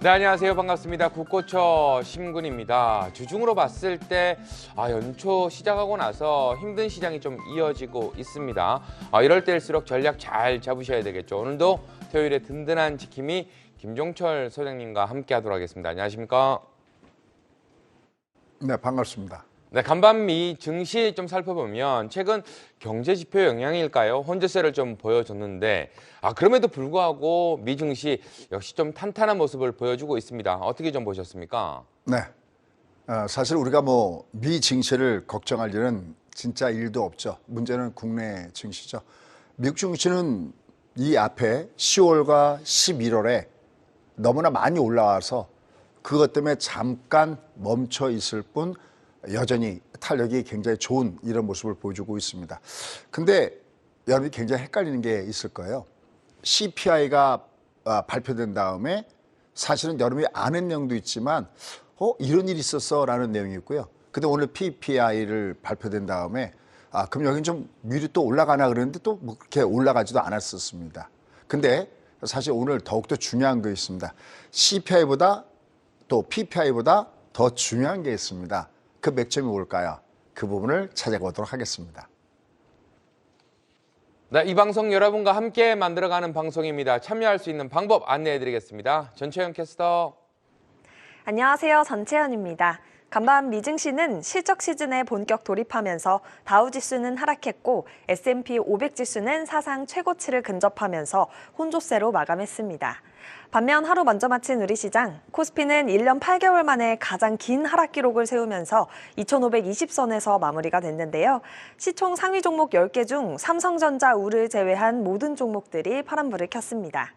네, 안녕하세요. 반갑습니다. 국고초 심군입니다. 주중으로 봤을 때 연초 시작하고 나서 힘든 시장이 좀 이어지고 있습니다. 이럴 때일수록 전략 잘 잡으셔야 되겠죠. 오늘도 토요일에 든든한 지킴이 김종철 소장님과 함께 하도록 하겠습니다. 안녕하십니까? 네, 반갑습니다. 네, 간밤 미 증시 좀 살펴보면 최근 경제 지표 영향일까요? 혼재세를 좀 보여줬는데 그럼에도 불구하고 미 증시 역시 좀 탄탄한 모습을 보여주고 있습니다. 어떻게 좀 보셨습니까? 네, 사실 우리가 미 증시를 걱정할 일은 진짜 일도 없죠. 문제는 국내 증시죠. 미국 증시는 이 앞에 10월과 11월에 너무나 많이 올라와서 그것 때문에 잠깐 멈춰 있을 뿐 여전히 탄력이 굉장히 좋은 이런 모습을 보여주고 있습니다. 근데 여러분이 굉장히 헷갈리는 게 있을 거예요. CPI가 발표된 다음에 사실은 여러분이 아는 내용도 있지만 이런 일이 있었어 라는 내용이 있고요. 근데 오늘 PPI를 발표된 다음에 그럼 여기는 좀 미리 또 올라가나 그랬는데 또 그렇게 올라가지도 않았었습니다. 근데 사실 오늘 더욱더 중요한 거 있습니다. CPI보다 또 PPI보다 더 중요한 게 있습니다. 그 맥점이 뭘까요? 그 부분을 찾아보도록 하겠습니다. 네, 이 방송 여러분과 함께 만들어가는 방송입니다. 참여할 수 있는 방법 안내해드리겠습니다. 전채연 캐스터. 안녕하세요. 전채연입니다. 간밤 미증시는 실적 시즌에 본격 돌입하면서 다우지수는 하락했고 S&P 500 지수는 사상 최고치를 근접하면서 혼조세로 마감했습니다. 반면 하루 먼저 마친 우리 시장, 코스피는 1년 8개월 만에 가장 긴 하락 기록을 세우면서 2,520선에서 마무리가 됐는데요. 시총 상위 종목 10개 중 삼성전자, 우를 제외한 모든 종목들이 파란불을 켰습니다.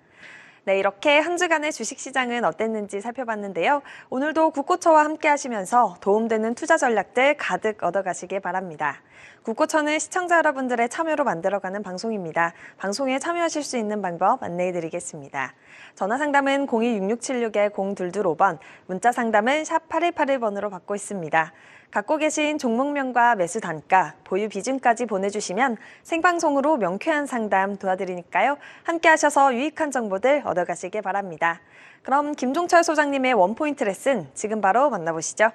네, 이렇게 한 주간의 주식시장은 어땠는지 살펴봤는데요. 오늘도 국고처와 함께 하시면서 도움되는 투자 전략들 가득 얻어가시길 바랍니다. 국고처는 시청자 여러분들의 참여로 만들어가는 방송입니다. 방송에 참여하실 수 있는 방법 안내해드리겠습니다. 전화상담은 026676-0225번, 문자상담은 샵 8181번으로 받고 있습니다. 갖고 계신 종목명과 매수 단가, 보유 비중까지 보내주시면 생방송으로 명쾌한 상담 도와드리니까요. 함께 하셔서 유익한 정보들 얻어가시길 바랍니다. 그럼 김종철 소장님의 원포인트 레슨 지금 바로 만나보시죠.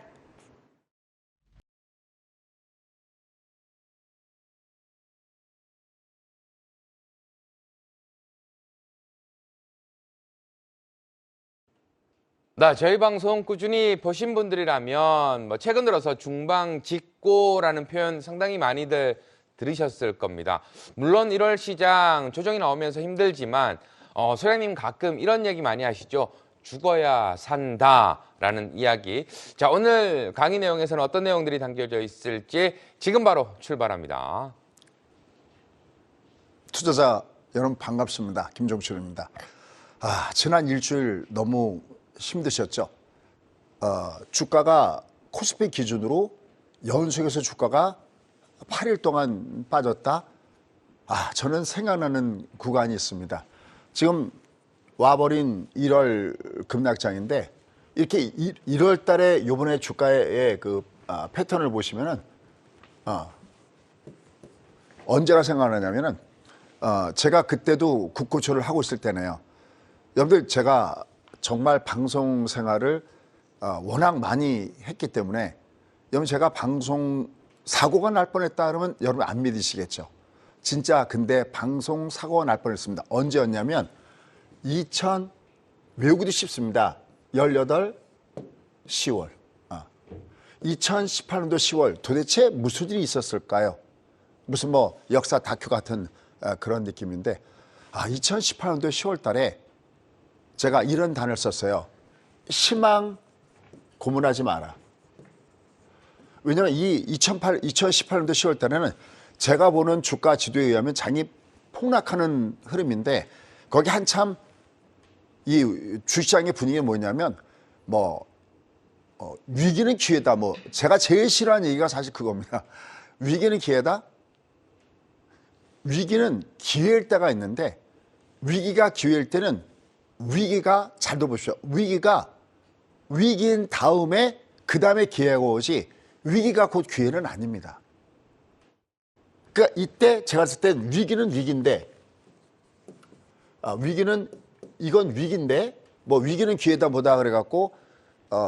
네, 저희 방송 꾸준히 보신 분들이라면 최근 들어서 중방직고라는 표현 상당히 많이들 들으셨을 겁니다. 물론 1월 시장 조정이 나오면서 힘들지만 소장님 가끔 이런 얘기 많이 하시죠. 죽어야 산다라는 이야기. 자, 오늘 강의 내용에서는 어떤 내용들이 담겨져 있을지 지금 바로 출발합니다. 투자자 여러분 반갑습니다. 김종철입니다. 지난 일주일 너무 힘드셨죠? 주가가 코스피 기준으로 연속해서 주가가 8일 동안 빠졌다? 저는 생각나는 구간이 있습니다. 지금 와버린 1월 급락장인데 이렇게 1월 달에 이번에 주가의 그 패턴을 보시면은 언제가 생각나냐면은 제가 그때도 국고초를 하고 있을 때네요. 여러분들 제가 정말 방송 생활을 워낙 많이 했기 때문에 여러분 제가 방송 사고가 날 뻔했다 그러면 여러분 안 믿으시겠죠. 진짜 근데 방송 사고가 날 뻔했습니다. 언제였냐면 외우기도 쉽습니다. 18, 10월. 2018년도 10월 도대체 무슨 일이 있었을까요? 무슨 역사 다큐 같은 그런 느낌인데 2018년도 10월 달에 제가 이런 단어를 썼어요. 희망 고문하지 마라. 왜냐하면 이 2018년도 10월 달에는 제가 보는 주가 지도에 의하면 장이 폭락하는 흐름인데 거기 한참 이 주시장의 분위기가 뭐냐면 위기는 기회다. 제가 제일 싫어하는 얘기가 사실 그겁니다. 위기는 기회다. 위기는 기회일 때가 있는데 위기가 기회일 때는 위기가 잘 들어보십시오. 위기가 위기인 다음에 그 다음에 기회가 오지 위기가 곧 기회는 아닙니다. 그러니까 이때 제가 봤을 때 위기는 위기인데 위기는 이건 위기인데 뭐 위기는 기회다 보다 그래갖고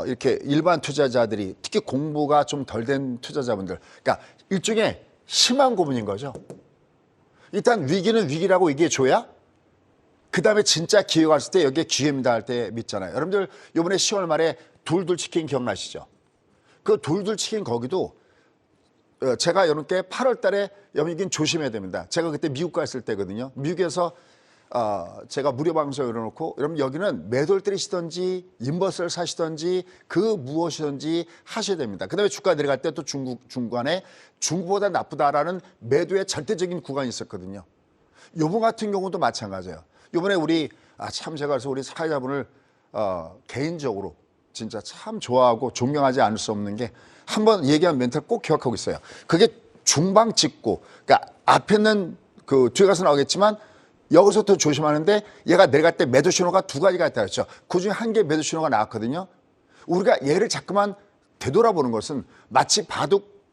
이렇게 일반 투자자들이 특히 공부가 좀 덜 된 투자자분들, 그러니까 일종의 심한 고문인 거죠. 일단 위기는 위기라고 얘기해 줘야 그 다음에 진짜 기회가 왔을 때 여기에 기회입니다 할 때 믿잖아요. 여러분들 이번에 10월 말에 둘둘 치킨 기억나시죠? 그 둘둘 치킨 거기도 제가 여러분께 8월 달에 여러분 조심해야 됩니다. 제가 그때 미국 갔을 때거든요. 미국에서 제가 무료 방송을 열어놓고 여러분 여기는 매도를 때리시든지 인버스를 사시든지 그 무엇이든지 하셔야 됩니다. 그 다음에 주가 내려갈 때 또 중간에 중국보다 나쁘다라는 매도의 절대적인 구간이 있었거든요. 요번 같은 경우도 마찬가지예요. 요번에 우리 참 제가 그래서 우리 사회자분을 개인적으로 진짜 참 좋아하고 존경하지 않을 수 없는 게 한번 얘기한 멘트를 꼭 기억하고 있어요. 그게 중방 찍고, 그러니까 앞에는 그 뒤에 가서 나오겠지만 여기서부터 조심하는데 얘가 내려갈 때 매도 신호가 두 가지가 있다 그랬죠. 그중에 한 개 매도 신호가 나왔거든요. 우리가 얘를 자꾸만 되돌아보는 것은 마치 바둑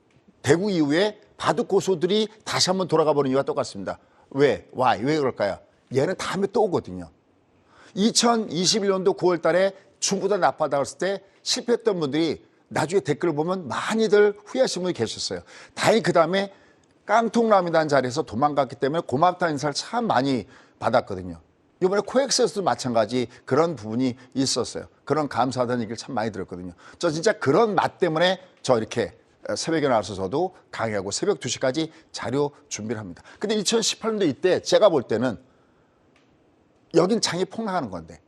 대구 이후에 바둑 고수들이 다시 한번 돌아가 보는 이유와 똑같습니다. 왜? Why? 왜 그럴까요? 얘는 다음에 또 오거든요. 2021년도 9월 달에 중보다 나빠다 했을 때 실패했던 분들이 나중에 댓글을 보면 많이들 후회하시는 분이 계셨어요. 다행히 그 다음에 깡통남이라는 자리에서 도망갔기 때문에 고맙다는 인사를 참 많이 받았거든요. 이번에 코엑스에서도 마찬가지 그런 부분이 있었어요. 그런 감사하다는 얘기를 참 많이 들었거든요. 저 진짜 그런 맛 때문에 저 이렇게 새벽에 나와서 저도 강의하고 새벽 2시까지 자료 준비를 합니다. 근데 2018년도 이때 제가 볼 때는 여긴 장이 폭락하는 건데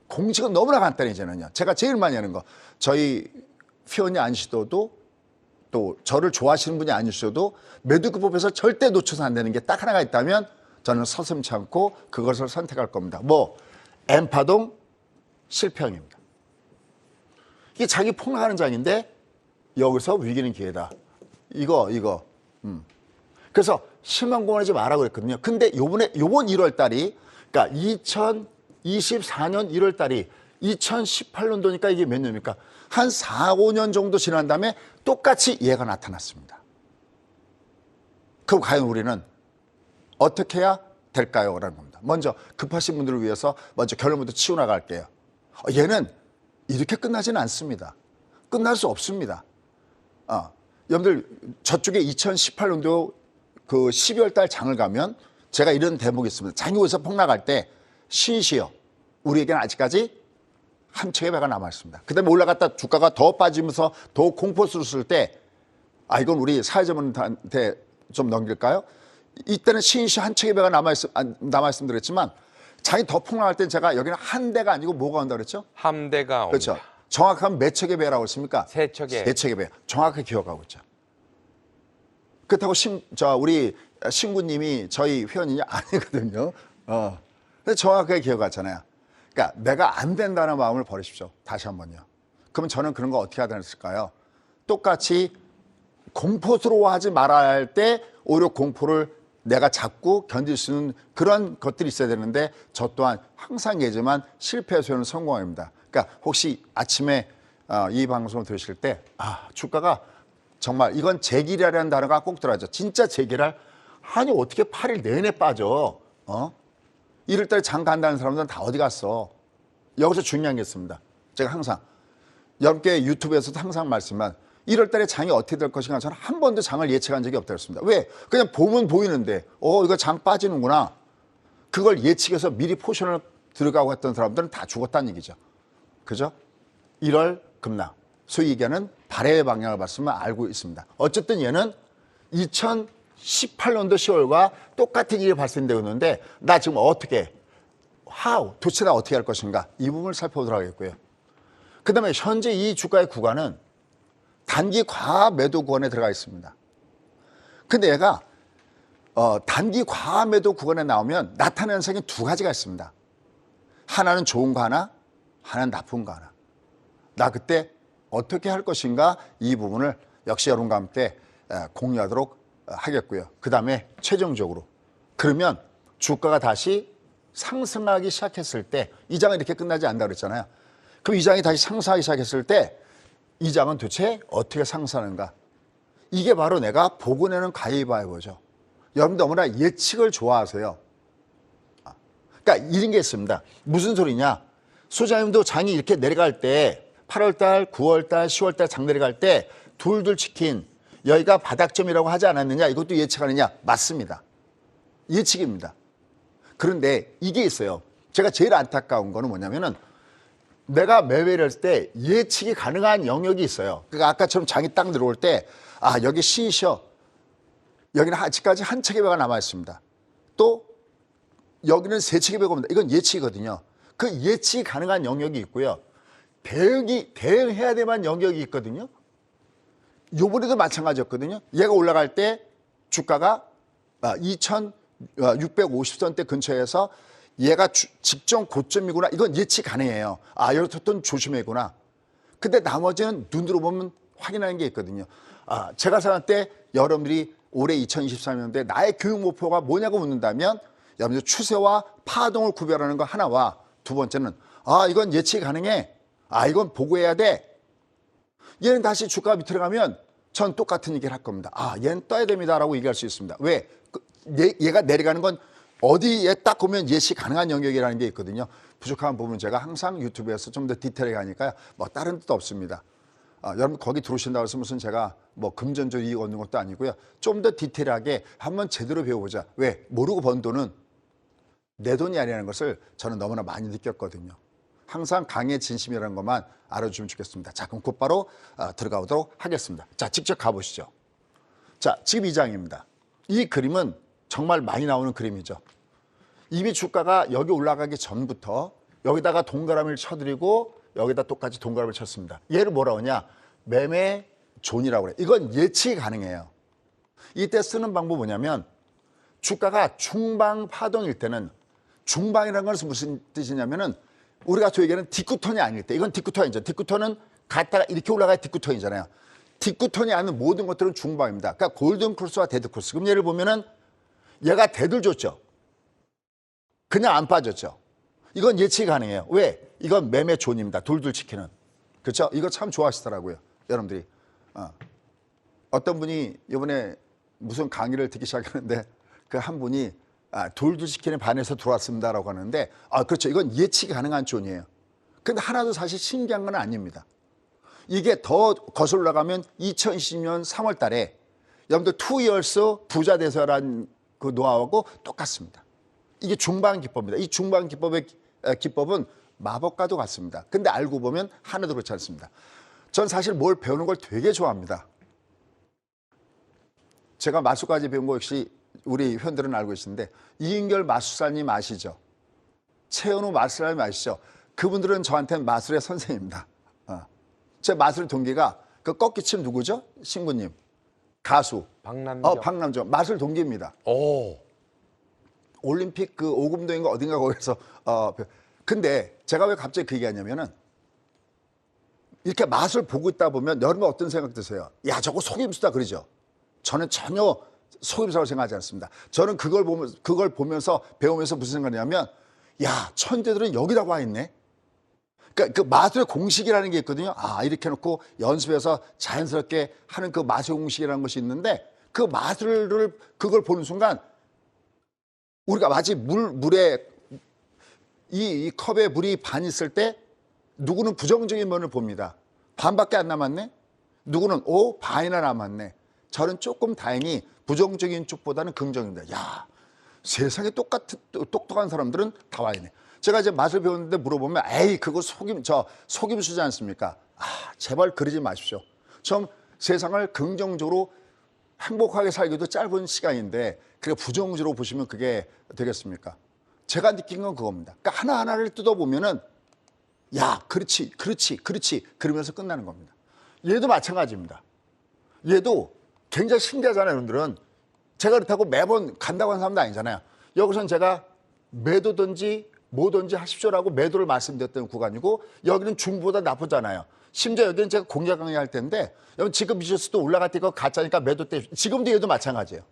공식은 너무나 간단해 이제는요. 제가 제일 많이 하는 거 저희 회원이 아니시더라도 또 저를 좋아하시는 분이 아니셔도 매도기법에서 절대 놓쳐서 안 되는 게 딱 하나가 있다면 저는 서슴지 않고 그것을 선택할 겁니다. 뭐 N파동 실패형입니다. 이게 장이 폭락하는 장인데 여기서 위기는 기회다. 이거. 그래서 실망공원하지 마라고 그랬거든요. 근데 요번 1월 달이 그러니까 2024년 1월 달이 2018년도니까 이게 몇 년입니까? 한 4, 5년 정도 지난 다음에 똑같이 얘가 나타났습니다. 그럼 과연 우리는 어떻게 해야 될까요? 라는 겁니다. 먼저 급하신 분들을 위해서 먼저 결론부터 치고 나갈게요. 얘는 이렇게 끝나지는 않습니다. 끝날 수 없습니다. 여러분들 저쪽에 2018년도 그 12월 달 장을 가면 제가 이런 대목이 있습니다. 장이 어디서 폭락할 때 시시여 우리에게는 아직까지 한 척의 배가 남아있습니다. 그 다음에 올라갔다 주가가 더 빠지면서 더 공포스러웠을 때 이건 우리 사회자분한테 좀 넘길까요? 이때는 시시 한 척의 배가 남아있으면 그랬지만 장이 더 폭락할 때 제가 여기는 한 대가 아니고 뭐가 온다 그랬죠? 함대가 옵니다. 그렇죠. 정확하면 몇 척의 배라고 했습니까? 세 척의. 세 척의 배. 정확하게 기억하고 있죠. 그렇다고 우리 신구님이 저희 회원이냐? 아니거든요. 근데 정확하게 기억하잖아요. 그러니까 내가 안 된다는 마음을 버리십시오. 다시 한번요. 그러면 저는 그런 거 어떻게 해야 됐을까요? 똑같이 공포스러워하지 말아야 할 때 오히려 공포를 내가 잡고 견딜 수 있는 그런 것들이 있어야 되는데 저 또한 항상 얘기지만 실패해서는 성공입니다. 그러니까 혹시 아침에 이 방송을 들으실 때 주가가 정말 이건 재기랄이라는 단어가 꼭 들어가죠. 진짜 재기랄? 아니 어떻게 8일 내내 빠져? 1월달에 장 간다는 사람들은 다 어디 갔어? 여기서 중요한 게 있습니다. 제가 항상 여러분께 유튜브에서도 항상 말씀만 1월달에 장이 어떻게 될 것인가 저는 한 번도 장을 예측한 적이 없다고 했습니다. 왜? 그냥 보면 보이는데 이거 장 빠지는구나. 그걸 예측해서 미리 포션을 들어가고 했던 사람들은 다 죽었다는 얘기죠. 그죠? 1월 급락. 소위 얘기하는 발해의 방향을 봤으면 알고 있습니다. 어쨌든 얘는 2018년도 10월과 똑같은 일이 발생되고 있는데 나 지금 어떻게 도대체 나 어떻게 할 것인가 이 부분을 살펴보도록 하겠고요. 그 다음에 현재 이 주가의 구간은 단기 과하 매도 구간에 들어가 있습니다. 근데 얘가 단기 과하 매도 구간에 나오면 나타나는 현상이 두 가지가 있습니다. 하나는 좋은 거 하나는 나쁜 거 하나. 나 그때 어떻게 할 것인가 이 부분을 역시 여러분과 함께 공유하도록 하겠고요. 그 다음에 최종적으로 그러면 주가가 다시 상승하기 시작했을 때 이 장은 이렇게 끝나지 않는다고 그랬잖아요. 그럼 이 장이 다시 상승하기 시작했을 때 이 장은 도대체 어떻게 상승하는가? 이게 바로 내가 보고 내는 가위바위보죠. 여러분들 너무나 예측을 좋아하세요. 그러니까 이런 게 있습니다. 무슨 소리냐? 소장님도 장이 이렇게 내려갈 때 8월달, 9월달, 10월달 장 내려갈 때 둘둘 치킨 여기가 바닥점이라고 하지 않았느냐? 이것도 예측하느냐? 맞습니다. 예측입니다. 그런데 이게 있어요. 제가 제일 안타까운 거는 뭐냐면은 내가 매매를 했을 때 예측이 가능한 영역이 있어요. 그러니까 아까처럼 장이 딱 들어올 때 여기 C셔. 여기는 아직까지 한 척의 배가 남아 있습니다. 또 여기는 세 척의 배가 옵니다. 이건 예측이거든요. 그 예측이 가능한 영역이 있고요. 대응해야 될 만한 영역이 있거든요. 요번에도 마찬가지였거든요. 얘가 올라갈 때 주가가 2,650선대 근처에서 얘가 직전 고점이구나. 이건 예측 가능해요. 여기부터는 조심해구나. 근데 나머지는 눈으로 보면 확인하는 게 있거든요. 제가 생각할 때 여러분들이 올해 2023년도에 나의 교육 목표가 뭐냐고 묻는다면 여러분들 추세와 파동을 구별하는 거 하나와 두 번째는 이건 예측이 가능해. 이건 보고해야 돼. 얘는 다시 주가가 밑으로 가면 전 똑같은 얘기를 할 겁니다. 얘는 떠야 됩니다라고 얘기할 수 있습니다. 왜? 얘가 내려가는 건 어디에 딱 보면 예측 가능한 영역이라는 게 있거든요. 부족한 부분 제가 항상 유튜브에서 좀 더 디테일하게 하니까요. 뭐 다른 뜻도 없습니다. 여러분 거기 들어오신다고 해서 무슨 제가 뭐 금전적 이익 얻는 것도 아니고요. 좀 더 디테일하게 한번 제대로 배워보자. 왜? 모르고 번 돈은 내 돈이 아니라는 것을 저는 너무나 많이 느꼈거든요. 항상 강의 진심이라는 것만 알아주시면 좋겠습니다. 자, 그럼 곧바로 들어가 보도록 하겠습니다. 자, 직접 가보시죠. 자, 지금 이 장입니다. 이 그림은 정말 많이 나오는 그림이죠. 이미 주가가 여기 올라가기 전부터 여기다가 동그라미를 쳐드리고 여기다 똑같이 동그라미를 쳤습니다. 얘를 뭐라고 하냐? 매매 존이라고 그래요. 이건 예측이 가능해요. 이때 쓰는 방법은 뭐냐면 주가가 중방 파동일 때는 중방이라는 것은 무슨 뜻이냐면은 우리가 또 얘기하는 뒷구턴이 아닐 때 이건 뒷구턴이죠. 뒷구턴은 갔다가 이렇게 올라가야 뒷구턴이잖아요. 뒷구턴이 아닌 모든 것들은 중방입니다. 그러니까 골든 크로스와 데드 크로스. 그럼 얘를 보면은 얘가 데들 줬죠. 그냥 안 빠졌죠. 이건 예측이 가능해요. 왜? 이건 매매 존입니다. 둘둘 치킨은. 그렇죠? 이거 참 좋아하시더라고요. 여러분들이. 어떤 분이 이번에 무슨 강의를 듣기 시작했는데 그 한 분이 둘둘 치킨에 반해서 들어왔습니다라고 하는데 그렇죠. 이건 예측이 가능한 존이에요. 근데 하나도 사실 신기한 건 아닙니다. 이게 더 거슬러 올라가면 2020년 3월 달에 여러분들 2years 부자 대서라는 그 노하우하고 똑같습니다. 이게 중방 기법입니다. 이 중방 기법은 마법과도 같습니다. 근데 알고 보면 하나도 그렇지 않습니다. 전 사실 뭘 배우는 걸 되게 좋아합니다. 제가 마술까지 배운 거 역시 우리 회원들은 알고 계시는데 이인결 마술사님 아시죠? 최현우 마술사님 아시죠? 그분들은 저한테는 마술의 선생입니다. 제 마술 동기가 그 꺾기침 누구죠? 신부님. 가수. 박남정. 박남정. 마술 동기입니다. 오. 올림픽 그 오금동인가 어딘가 거기서 근데 제가 왜 갑자기 그 얘기하냐면은 이렇게 맛을 보고 있다 보면 여러분 어떤 생각 드세요? 야, 저거 속임수다 그러죠. 저는 전혀 속임수라고 생각하지 않습니다. 저는 그걸 보면서 배우면서 무슨 생각이냐면 야, 천재들은 여기다 와 있네. 그러니까 그 마술의 공식이라는 게 있거든요. 이렇게 해놓고 연습해서 자연스럽게 하는 그 마술의 공식이라는 것이 있는데 그 마술을 그걸 보는 순간 우리가 마치 물에 이 컵에 물이 반 있을 때 누구는 부정적인 면을 봅니다. 반밖에 안 남았네. 누구는 반이나 남았네. 저는 조금 다행히 부정적인 쪽보다는 긍정입니다. 야, 세상에 똑똑한 사람들은 다 와 있네. 제가 이제 맛을 배웠는데 물어보면 에이 그거 속임수지 않습니까? 제발 그러지 마십시오. 좀 세상을 긍정적으로 행복하게 살기도 짧은 시간인데 그게 부정적으로 보시면 그게 되겠습니까? 제가 느낀 건 그겁니다. 그러니까 하나하나를 뜯어보면은 야, 그렇지 그러면서 끝나는 겁니다. 얘도 마찬가지입니다. 얘도 굉장히 신기하잖아요, 여러분들은. 제가 그렇다고 매번 간다고 하는 사람도 아니잖아요. 여기서는 제가 매도든지 뭐든지 하십시오라고 매도를 말씀드렸던 구간이고 여기는 중보다 나쁘잖아요. 심지어 여기는 제가 공개 강의할 텐데 여러분 지금 미셔스도 올라갈 때 이거 가짜니까 매도 때 지금도 얘도 마찬가지예요.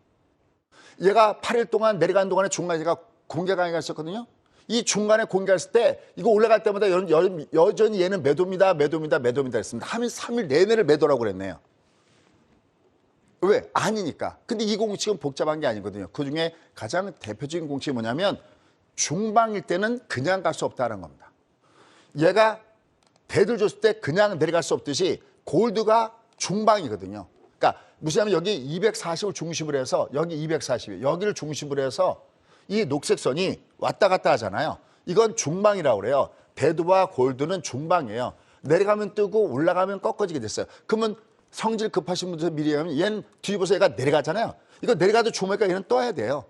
얘가 8일 동안 내려가는 동안에 중간에 제가 공개 강의가 있었거든요. 이 중간에 공개했을 때 이거 올라갈 때마다 여전히 얘는 매도입니다 했습니다. 하면 3일 내내를 매도라고 그랬네요. 왜? 아니니까. 근데 이 공식은 복잡한 게 아니거든요. 그중에 가장 대표적인 공식이 뭐냐면 중방일 때는 그냥 갈 수 없다는 겁니다. 얘가 대들 줬을 때 그냥 내려갈 수 없듯이 골드가 중방이거든요. 그러니까 무슨 하면 여기 240을 중심으로 해서 여기 240, 여기를 중심으로 해서 이 녹색 선이 왔다 갔다 하잖아요. 이건 중방이라고 그래요. 배드와 골드는 중방이에요. 내려가면 뜨고 올라가면 꺾어지게 됐어요. 그러면 성질 급하신 분들 미리 하면 얘는 뒤집어서 얘가 내려가잖아요. 이거 내려가도 중방이니까 얘는 떠야 돼요.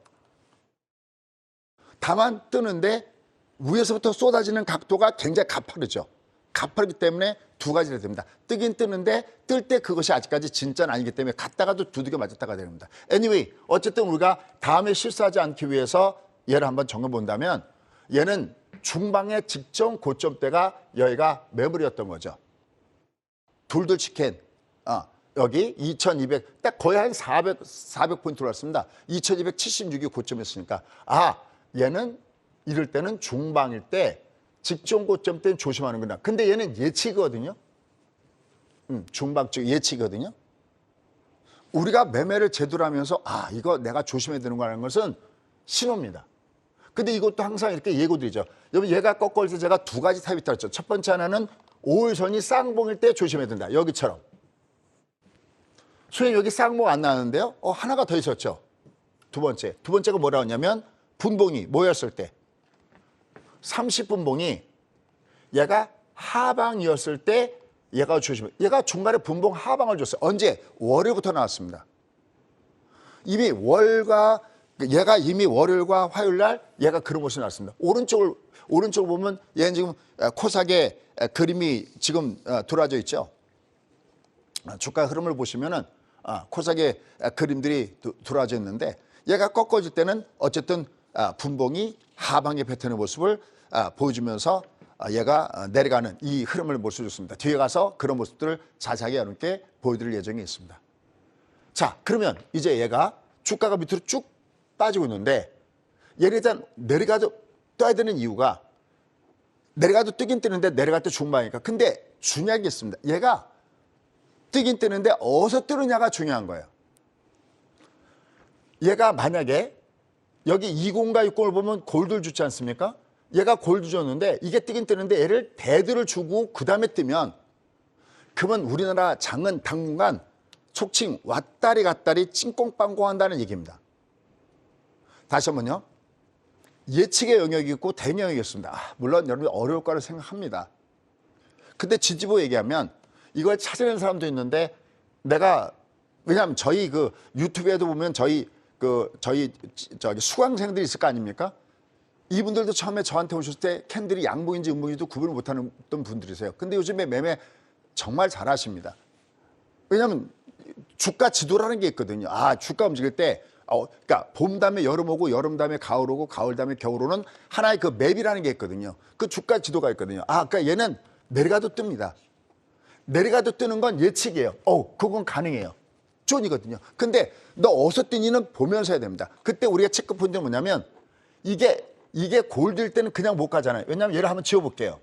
다만 뜨는데 위에서부터 쏟아지는 각도가 굉장히 가파르죠. 가파르기 때문에 두 가지를 됩니다. 뜨긴 뜨는데 뜰 때 그것이 아직까지 진짜는 아니기 때문에 갔다가도 두들겨 맞았다가 됩니다. Anyway, 어쨌든 우리가 다음에 실수하지 않기 위해서 얘를 한번 정해 본다면 얘는 중방의 직전 고점대가 여기가 매물이었던 거죠. 둘둘 치킨. 여기 2200, 딱 거의 한 400포인트로 왔습니다. 2276이 고점이었으니까. 얘는 이럴 때는 중방일 때 직전 고점 때는 조심하는구나. 근데 얘는 예치거든요. 중방 쪽 예치거든요. 우리가 매매를 제대로 하면서 이거 내가 조심해야 되는 거라는 것은 신호입니다. 근데 이것도 항상 이렇게 예고드리죠. 여러분 얘가 꺾을 때 제가 두 가지 타입이 있다고 했죠. 첫 번째 하나는 5일선이 쌍봉일 때 조심해야 된다. 여기처럼. 선생님 여기 쌍봉 안 나왔는데요. 하나가 더 있었죠. 두 번째가 뭐라고 했냐면 분봉이 모였을 때 30분봉이 얘가 하방이었을 때 얘가 조심해. 얘가 중간에 분봉 하방을 줬어요. 언제? 월요일부터 나왔습니다. 이미 얘가 이미 월요일과 화요일 날 얘가 그런 모습이 나왔습니다. 오른쪽을 보면 얘는 지금 코삭의 그림이 지금 돌아져 있죠. 주가 흐름을 보시면은 코삭의 그림들이 돌아져 있는데 얘가 꺾어질 때는 어쨌든 분봉이 하방의 패턴의 모습을 보여주면서 얘가 내려가는 이 흐름을 볼 수 있습니다. 뒤에 가서 그런 모습들을 자세하게 여러분께 보여드릴 예정이 있습니다. 자, 그러면 이제 얘가 주가가 밑으로 쭉 빠지고 있는데 얘를 일단 내려가도 떠야 되는 이유가 내려가도 뜨긴 뜨는데 내려갈 때 중방이니까. 근데 중요한 게 있습니다. 얘가 뜨긴 뜨는데 어디서 뜨느냐가 중요한 거예요. 얘가 만약에 여기 20과 60을 보면 골드를 주지 않습니까? 얘가 골드 줬는데 이게 뜨긴 뜨는데 얘를 대드를 주고 그 다음에 뜨면 그러면 우리나라 장은 당분간 촉칭 왔다리 갔다리 찡꽁빵꽁 한다는 얘기입니다. 다시 한번요. 예측의 영역이 있고 대응 영역이 있습니다. 물론 여러분이 어려울 거라 생각합니다. 근데 지지부 얘기하면 이걸 찾아내는 사람도 있는데 왜냐하면 저희 그 유튜브에도 보면 저희 수강생들이 있을 거 아닙니까? 이분들도 처음에 저한테 오셨을 때 캔들이 양봉인지 음봉인지도 구분을 못하는 분들이세요. 근데 요즘에 매매 정말 잘하십니다. 왜냐하면 주가 지도라는 게 있거든요. 주가 움직일 때 그러니까 봄 다음에 여름 오고 여름 다음에 가을 오고 가을 다음에 겨울 오는 하나의 그 맵이라는 게 있거든요. 그 주가 지도가 있거든요. 그러니까 얘는 내려가도 뜹니다. 내려가도 뜨는 건 예측이에요. 그건 가능해요. 존이거든요. 근데 너 어디서 뜨니는 보면서 해야 됩니다. 그때 우리가 체크 포인트는 뭐냐면 이게 골드일 때는 그냥 못 가잖아요. 왜냐하면 얘를 한번 지워볼게요.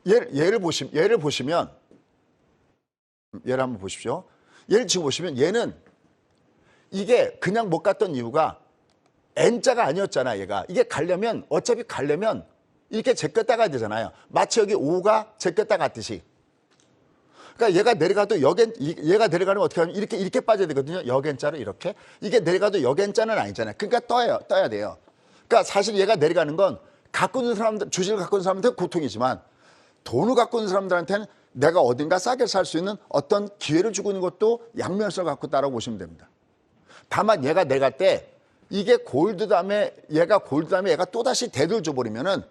얘를 보시면 얘를 한번 보십시오. 얘를 지금 보시면 얘는 이게 그냥 못 갔던 이유가 N자가 아니었잖아. 얘가 이게 어차피 가려면 이렇게 제꼈다 가야 되잖아요. 마치 여기 5가 제꼈다 갔듯이. 그러니까 얘가 내려가도 얘가 내려가면 어떻게 하면 이렇게 빠져야 되거든요. 역N자로 이렇게. 이게 내려가도 역N자는 아니잖아요. 그러니까 떠야 돼요. 그러니까 사실 얘가 내려가는 건 갖고 있는 사람들, 주식을 갖고 있는 사람들은 고통이지만 돈을 갖고 있는 사람들한테는 내가 어딘가 싸게 살 수 있는 어떤 기회를 주고 있는 것도 양면성을 갖고 있다고 보시면 됩니다. 다만 얘가 내려갈 때 이게 골드 다음에 얘가 또다시 대들 줘버리면은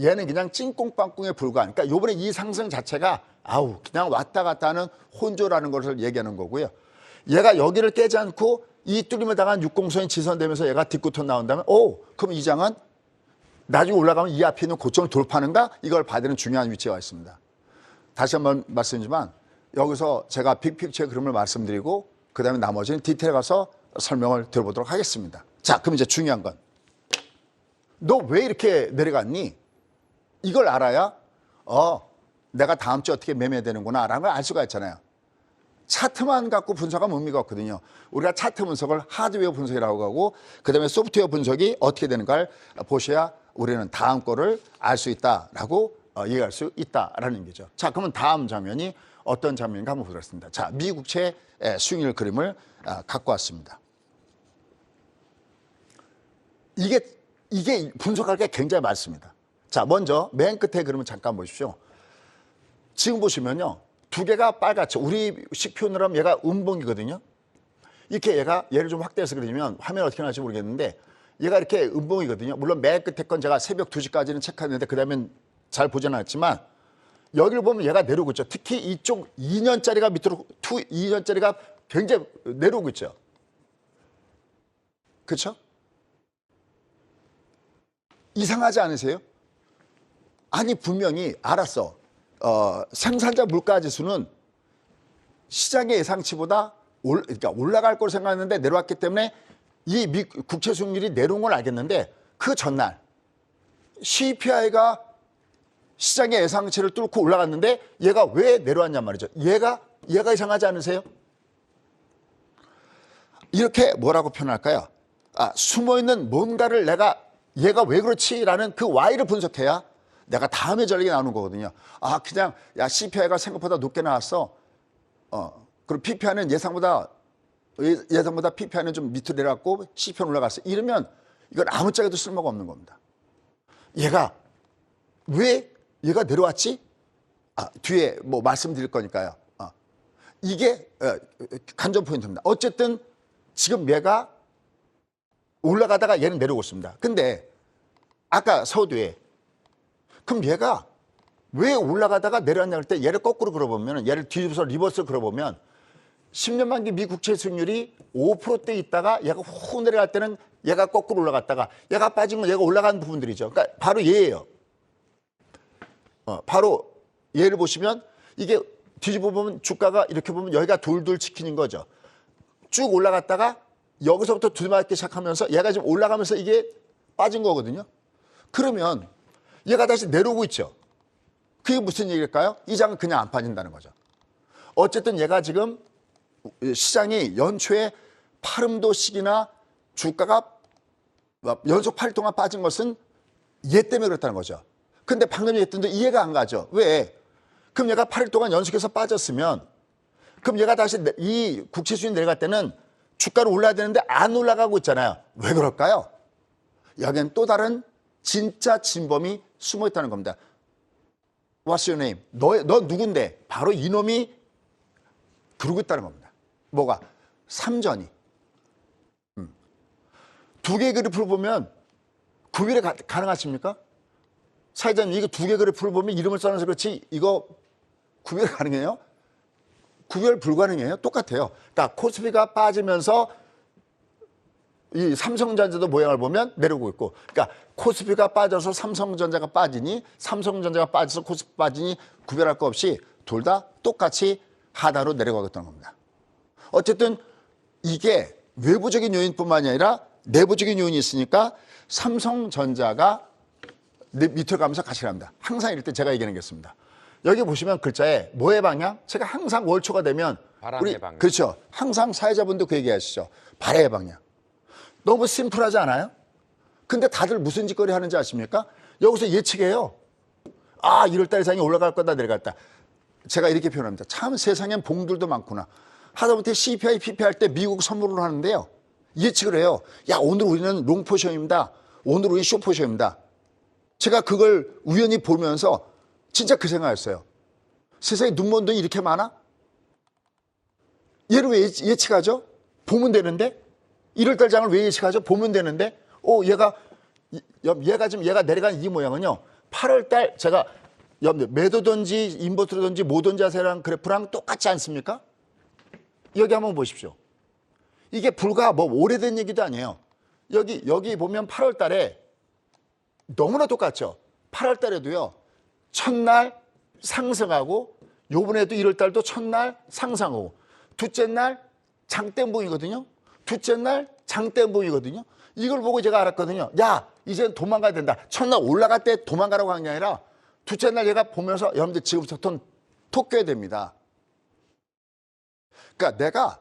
얘는 그냥 찡꽁빵꽁에 불과한. 그러니까 요번에 이 상승 자체가 그냥 왔다 갔다 하는 혼조라는 것을 얘기하는 거고요. 얘가 여기를 깨지 않고 이 뚫림에 당한 60선이 지선되면서 얘가 뒷구톤 나온다면 그럼 이 장은 나중에 올라가면 이 앞에 있는 고점을 돌파하는가? 이걸 봐야 되는 중요한 위치에 와 있습니다. 다시 한번 말씀드리지만 여기서 제가 빅픽처의 그림을 말씀드리고 그다음에 나머지는 디테일에 가서 설명을 드려보도록 하겠습니다. 자, 그럼 이제 중요한 건 너 왜 이렇게 내려갔니? 이걸 알아야 내가 다음 주에 어떻게 매매되는구나 라는 걸 알 수가 있잖아요. 차트만 갖고 분석하면 의미가 없거든요. 우리가 차트 분석을 하드웨어 분석이라고 하고 그다음에 소프트웨어 분석이 어떻게 되는가를 보셔야 우리는 다음 거를 알 수 있다라고 이해할 수 있다라는 얘기죠. 자, 그러면 다음 장면이 어떤 장면인가 한번 보겠습니다. 자, 미 국채 수익률 그림을 갖고 왔습니다. 이게 분석할 게 굉장히 많습니다. 자, 먼저 맨 끝에 그림을 잠깐 보십시오. 지금 보시면요, 두 개가 빨갛죠. 우리식 표현으로 하면 얘가 음봉이거든요. 이렇게 얘가 얘를 좀 확대해서 그리면 화면 어떻게 나올지 모르겠는데 얘가 이렇게 음봉이거든요. 물론 맨 끝에 건 제가 새벽 2시까지는 체크했는데 그 다음엔 잘 보지는 않았지만 여기를 보면 얘가 내려오고 있죠. 특히 이쪽 2년짜리가 밑으로 2년짜리가 굉장히 내려오고 있죠. 그렇죠? 이상하지 않으세요? 아니 분명히 알았어. 생산자 물가지수는 시장의 예상치보다 그러니까 올라갈 걸 생각했는데 내려왔기 때문에 이 국채 수익률이 내려온 걸 알겠는데 그 전날 CPI가 시장의 예상치를 뚫고 올라갔는데 얘가 왜 내려왔냔 말이죠. 얘가 이상하지 않으세요? 이렇게 뭐라고 표현할까요? 숨어있는 뭔가를 얘가 왜 그렇지라는 그 Y를 분석해야 내가 다음에 전략이 나오는 거거든요. 그냥 CPI가 생각보다 높게 나왔어. 그리고 PPI는 예상보다 PPI는 좀 밑으로 내려갔고 CPI는 올라갔어. 이러면 이건 아무짝에도 쓸모가 없는 겁니다. 왜 얘가 내려왔지? 뒤에 뭐 말씀드릴 거니까요. 이게 관전 포인트입니다. 어쨌든 지금 얘가 올라가다가 얘는 내려오고 있습니다. 근데 아까 서두에 그럼 얘가 왜 올라가다가 내려왔냐 할 때 얘를 거꾸로 그려보면 얘를 뒤집어서 리버스로 그려보면 10년 만기 미 국채 수익률이 5%대 있다가 얘가 후 내려갈 때는 얘가 거꾸로 올라갔다가 얘가 빠지면 얘가 올라가는 부분들이죠. 그러니까 바로 얘예요. 바로 얘를 보시면 이게 뒤집어 보면 주가가 이렇게 보면 여기가 돌돌 치킨인 거죠. 쭉 올라갔다가 여기서부터 두드맞기 시작하면서 얘가 지금 올라가면서 이게 빠진 거거든요. 그러면 얘가 다시 내려오고 있죠. 그게 무슨 얘기일까요? 이 장은 그냥 안 빠진다는 거죠. 어쨌든 얘가 지금 시장이 연초에 8음도씩이나 주가가 연속 8일 동안 빠진 것은 얘 때문에 그렇다는 거죠. 근데 방금 얘기했던데 이해가 안 가죠. 왜? 그럼 얘가 8일 동안 연속해서 빠졌으면 그럼 얘가 다시 이 국채 수익 내려갈 때는 주가로 올라야 되는데 안 올라가고 있잖아요. 왜 그럴까요? 여기는 또 다른 진짜 진범이 숨어 있다는 겁니다. What's your name? 너 누군데? 바로 이놈이 그러고 있다는 겁니다. 뭐가? 삼전이. 두 개의 그래프를 보면 구별이 가능하십니까? 사회자님, 이거 두 개의 그래프를 보면 이름을 써놔서 그렇지 이거 구별 가능해요? 구별 불가능해요? 똑같아요. 그러니까 코스피가 빠지면서 이 삼성전자도 모양을 보면 내려오고 있고, 그러니까 코스피가 빠져서 삼성전자가 빠지니 삼성전자가 빠져서 코스피 빠지니 구별할 거 없이 둘 다 똑같이 하단으로 내려가고 있다는 겁니다. 어쨌든 이게 외부적인 요인뿐만이 아니라 내부적인 요인이 있으니까 삼성전자가 밑으로 가면서 같이 갑니다. 항상 이럴 때 제가 얘기하겠습니다. 여기 보시면 글자에 뭐의 방향? 제가 항상 월초가 되면 바람의 방향. 그렇죠. 항상 사회자분도 그 얘기하시죠. 바람의 방향. 너무 심플하지 않아요? 근데 다들 무슨 짓거리 하는지 아십니까? 여기서 예측해요. 1월달 이상이 올라갈 거다 내려갔다. 제가 이렇게 표현합니다. 참 세상엔 봉들도 많구나. 하다못해 CPI, PPI 할 때 미국 선물을 하는데요. 예측을 해요. 야, 오늘 우리는 롱포션입니다. 오늘 우리 숏포션입니다. 제가 그걸 우연히 보면서 진짜 그 생각했어요. 세상에 눈먼 돈이 이렇게 많아? 얘를 왜 예측하죠? 보면 되는데? 1월달 장을 왜 예측하죠? 보면 되는데? 얘가 내려간 이 모양은요. 8월달 제가 매도든지 인버스든지 뭐든지 하세요랑 그래프랑 똑같지 않습니까? 여기 한번 보십시오. 이게 불과 뭐 오래된 얘기도 아니에요. 여기 보면 8월 달에 너무나 똑같죠. 8월 달에도요. 첫날 상승하고 요번에도 1월 달도 첫날 상승하고 둘째 날 장대봉이거든요. 둘째 날 장대봉이거든요. 이걸 보고 제가 알았거든요. 야, 이제 도망가야 된다. 첫날 올라갈 때 도망가라고 한 게 아니라 둘째 날 얘가 보면서 여러분들 지금부터 톡 껴야 됩니다. 그러니까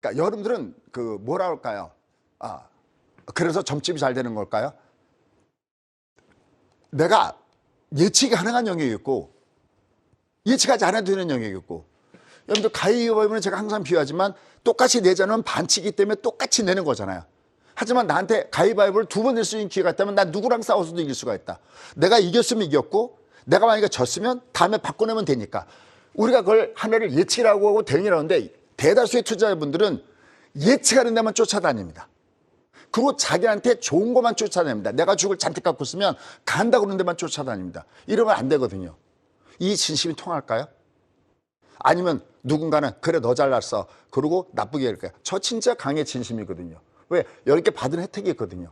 여러분들은 그 뭐라 할까요? 그래서 점집이 잘 되는 걸까요? 내가 예측이 가능한 영역이 있고 예측하지 않아도 되는 영역이 있고, 여러분들 가위바위보는 제가 항상 비유하지만 똑같이 내자는 반칙이기 때문에 똑같이 내는 거잖아요. 하지만 나한테 가위바위보를 2번 낼 수 있는 기회가 있다면 난 누구랑 싸워서도 이길 수가 있다. 내가 이겼으면 이겼고 내가 만약에 졌으면 다음에 바꿔내면 되니까. 우리가 그걸 하나를 예측이라고 하고 대응이라고 하는데 대다수의 투자자분들은 예측하는 데만 쫓아다닙니다. 그리고 자기한테 좋은 것만 쫓아다닙니다. 내가 죽을 잔뜩 갖고 있으면 간다 그러는 데만 쫓아다닙니다. 이러면 안 되거든요. 이 진심이 통할까요? 아니면 누군가는 그래 너 잘났어 그러고 나쁘게 할까요? 저 진짜 강의 진심이거든요. 왜? 이렇게 받은 혜택이 있거든요.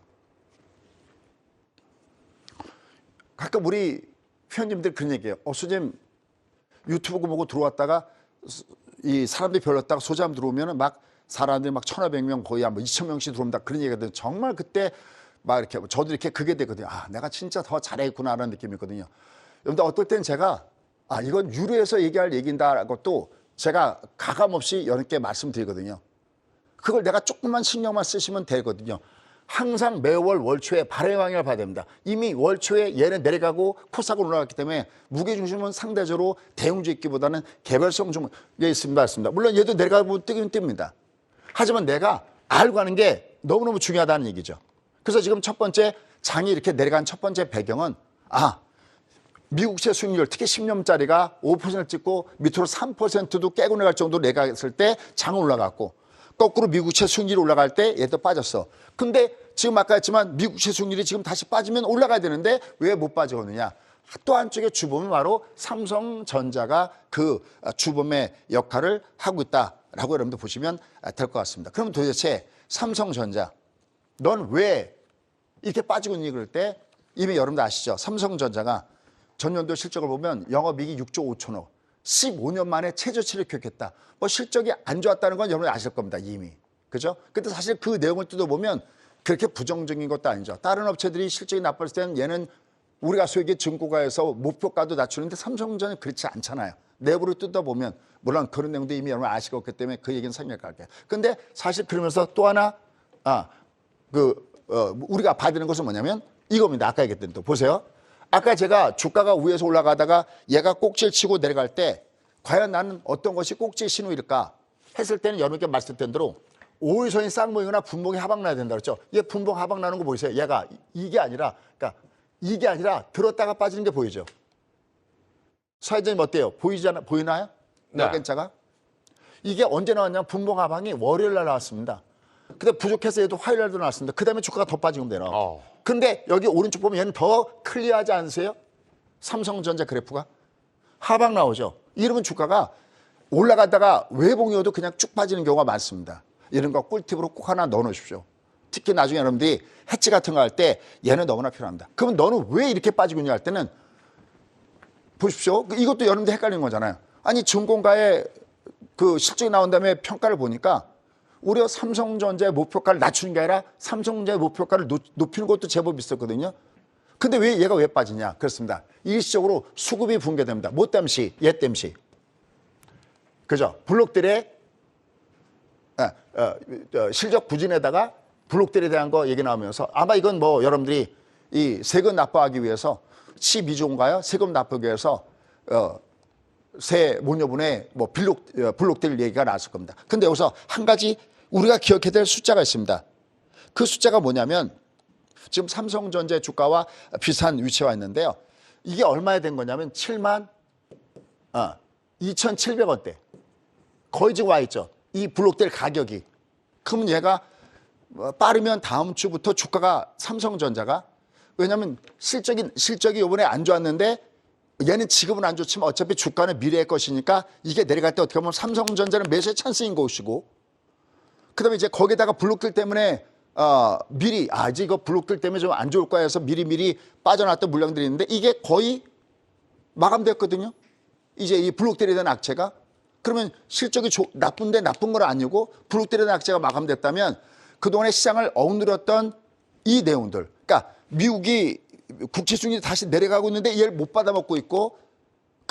가끔 우리 회원님들 그런 얘기해요. 소장님 유튜브 보고 들어왔다가 이 사람들이 별로 없다가 소장 들어오면 막 사람들이 막 1,500명 거의 한 2,000명씩 들어온다 그런 얘기거든요. 정말 그때 막 이렇게 저도 이렇게 그게 되거든요. 내가 진짜 더 잘했구나라는 느낌이거든요. 여러분들 어떨 땐 제가 이건 유료해서 얘기할 얘기인다라고 또 제가 가감없이 여러분께 말씀드리거든요. 그걸 내가 조금만 신경만 쓰시면 되거든요. 항상 매월 월초에 발행 방향을 봐야 됩니다. 이미 월초에 얘는 내려가고 코스닥은 올라갔기 때문에 무게중심은 상대적으로 대형주 있기보다는 개별성 좀 있습니다. 물론 얘도 내려가고 뜨긴 뜹니다. 하지만 내가 알고 가는 게 너무너무 중요하다는 얘기죠. 그래서 지금 첫 번째 장이 이렇게 내려간 첫 번째 배경은 미국채 수익률 특히 10년짜리가 5% 찍고 밑으로 3%도 깨고 내려갈 정도로 내려갔을 때 장은 올라갔고, 거꾸로 미국채 수익률이 올라갈 때 얘도 빠졌어. 근데 지금 아까 했지만 미국채 수익률이 지금 다시 빠지면 올라가야 되는데 왜 못 빠지거든요? 또 한쪽에 주범은 바로 삼성전자가 그 주범의 역할을 하고 있다라고 여러분들 보시면 될 것 같습니다. 그럼 도대체 삼성전자 넌 왜 이렇게 빠지고 있니? 그럴 때 이미 여러분들 아시죠? 삼성전자가 전년도 실적을 보면 영업이익이 6조 5천억, 15년 만에 최저치를 기록했다. 뭐 실적이 안 좋았다는 건 여러분 아실 겁니다, 이미. 그죠? 근데 사실 그 내용을 뜯어보면 그렇게 부정적인 것도 아니죠. 다른 업체들이 실적이 나빴을 때는 얘는 우리가 소위 증고가에서 목표가도 낮추는데 삼성전자는 그렇지 않잖아요. 내부를 뜯어보면 물론 그런 내용도 이미 여러분 아시고 있기 때문에 그 얘기는 생략할게요. 근데 사실 그러면서 또 하나 우리가 봐야 되는 것은 뭐냐면 이겁니다. 아까 얘기했던 또 보세요. 아까 제가 주가가 위에서 올라가다가 얘가 꼭지를 치고 내려갈 때 과연 나는 어떤 것이 꼭지의 신호일까 했을 때는 여러분께 말씀드린 대로 5일선이 쌍봉이거나 분봉이 하방 나야 된다 그랬죠. 얘 분봉 하방 나는 거 보이세요? 얘가 이게 아니라 들었다가 빠지는 게 보이죠. 사회자님 어때요? 보이나요? 네. 겐자가 이게 언제 나왔냐면 분봉 하방이 월요일 날 나왔습니다. 근데 부족해서 얘도 화요일 날도 나왔습니다. 그 다음에 주가가 더 빠지면 되나. 근데 여기 오른쪽 보면 얘는 더 클리어하지 않으세요? 삼성전자 그래프가 하방 나오죠. 이러면 주가가 올라가다가 외봉이어도 그냥 쭉 빠지는 경우가 많습니다. 이런 거 꿀팁으로 꼭 하나 넣어 놓으십시오. 특히 나중에 여러분들이 해치 같은 거 할 때 얘는 너무나 필요합니다. 그러면 너는 왜 이렇게 빠지고 있냐 할 때는 보십시오. 이것도 여러분들 헷갈리는 거잖아요. 아니 증권가의 그 실적이 나온 다음에 평가를 보니까 오히려 삼성전자의 목표가를 낮추는 게 아니라 삼성전자의 목표가를 높이는 것도 제법 있었거든요. 근데 왜 얘가 왜 빠지냐? 그렇습니다. 일시적으로 수급이 붕괴됩니다. 뭐 땜시? 얘 땜시. 그죠? 블록들의 실적 부진에다가 블록들에 대한 거 얘기 나오면서 아마 이건 뭐 여러분들이 이 세금 납부하기 위해서 12조인가요? 세금 납부하기 위해서 새 모녀분의 뭐 블록들 얘기가 나왔을 겁니다. 근데 여기서 한 가지 우리가 기억해야 될 숫자가 있습니다. 그 숫자가 뭐냐면 지금 삼성전자 주가와 비슷한 위치에 와 있는데요. 이게 얼마에 된 거냐면 72,700원대. 거의 지금 와 있죠. 이 블록들 가격이. 그러면 얘가 빠르면 다음 주부터 주가가 삼성전자가 왜냐하면 실적이 이번에 안 좋았는데 얘는 지금은 안 좋지만 어차피 주가는 미래의 것이니까 이게 내려갈 때 어떻게 보면 삼성전자는 매수의 찬스인 것이고 그다음에 이제 거기다가 블록들 때문에 미리 이제 이거 블록들 때문에 좀 안 좋을 거야 해서 미리 빠져나왔던 물량들이 있는데 이게 거의 마감됐거든요. 이제 이 블록들에 대한 악재가 그러면 실적이 나쁜데 나쁜 건 아니고 블록들에 대한 악재가 마감됐다면 그동안의 시장을 억누렸던 이 내용들 그러니까 미국이 국채 수익률이 다시 내려가고 있는데 얘를 못 받아먹고 있고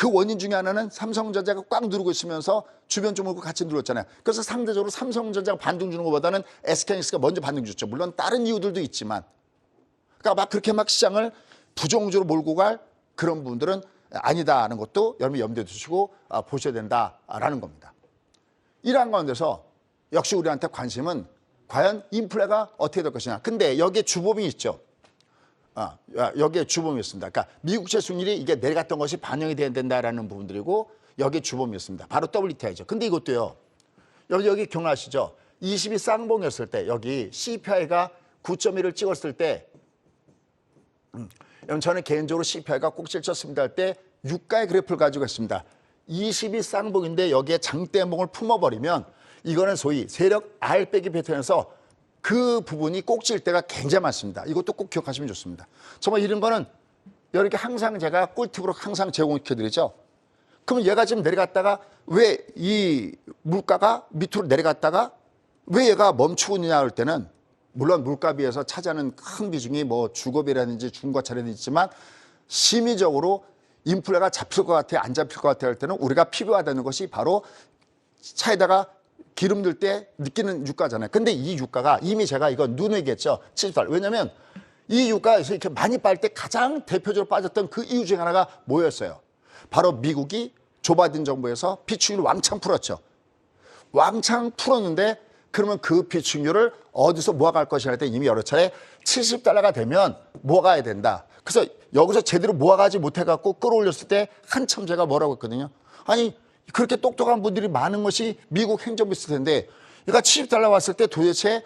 그 원인 중에 하나는 삼성전자가 꽉 누르고 있으면서 주변 종목을 같이 눌렀잖아요. 그래서 상대적으로 삼성전자가 반등 주는 것보다는 SK하이닉스가 먼저 반등 줬죠. 물론 다른 이유들도 있지만. 그러니까 막 그렇게 막 시장을 부정적으로 몰고 갈 그런 분들은 아니다라는 것도 여러분 염두에 두시고 보셔야 된다라는 겁니다. 이러한 가운데서 역시 우리한테 관심은 과연 인플레가 어떻게 될 것이냐. 근데 여기에 주범이 있죠. 여기에 주범이 있습니다. 그러니까 미국채 수익률이 이게 내려갔던 것이 반영이 돼야 된다라는 부분들이고 여기에 주범이 있습니다. 바로 WTI죠. 근데 이것도요. 여기 기억나시죠? 20이 쌍봉이었을 때 여기 CPI가 9.1을 찍었을 때 저는 개인적으로 CPI가 꼭지를 쳤습니다 할 때 유가의 그래프를 가지고 있습니다. 20이 쌍봉인데 여기에 장대봉을 품어버리면 이거는 소위 세력 R 빼기 패턴에서 그 부분이 꼭지일 때가 굉장히 많습니다. 이것도 꼭 기억하시면 좋습니다. 정말 이런 거는 이렇게 항상 제가 꿀팁으로 항상 제공시켜드리죠. 그러면 얘가 지금 내려갔다가 왜 이 물가가 밑으로 내려갔다가 왜 얘가 멈추고 있느냐 할 때는 물론 물가비에서 차지하는 큰 비중이 뭐 주거비라든지 중고차라든지 있지만 심리적으로 인플레가 잡힐 것 같아 안 잡힐 것 같아 할 때는 우리가 필요하다는 것이 바로 차에다가 기름 넣을 때 느끼는 유가잖아요. 근데 이 유가가 이미 제가 이거 눈에 얘기했죠. 70달러. 왜냐하면 이 유가에서 이렇게 많이 빠질 때 가장 대표적으로 빠졌던 그 이유 중에 하나가 뭐였어요? 바로 미국이 조 바이든 정부에서 비축률을 왕창 풀었죠. 왕창 풀었는데 그러면 그 비축률을 어디서 모아갈 것이냐 할 때 이미 여러 차례 70달러가 되면 모아가야 된다. 그래서 여기서 제대로 모아가지 못해갖고 끌어올렸을 때 한참 제가 뭐라고 했거든요. 아니 그렇게 똑똑한 분들이 많은 것이 미국 행정부 있을 텐데 얘가 70달러 왔을 때 도대체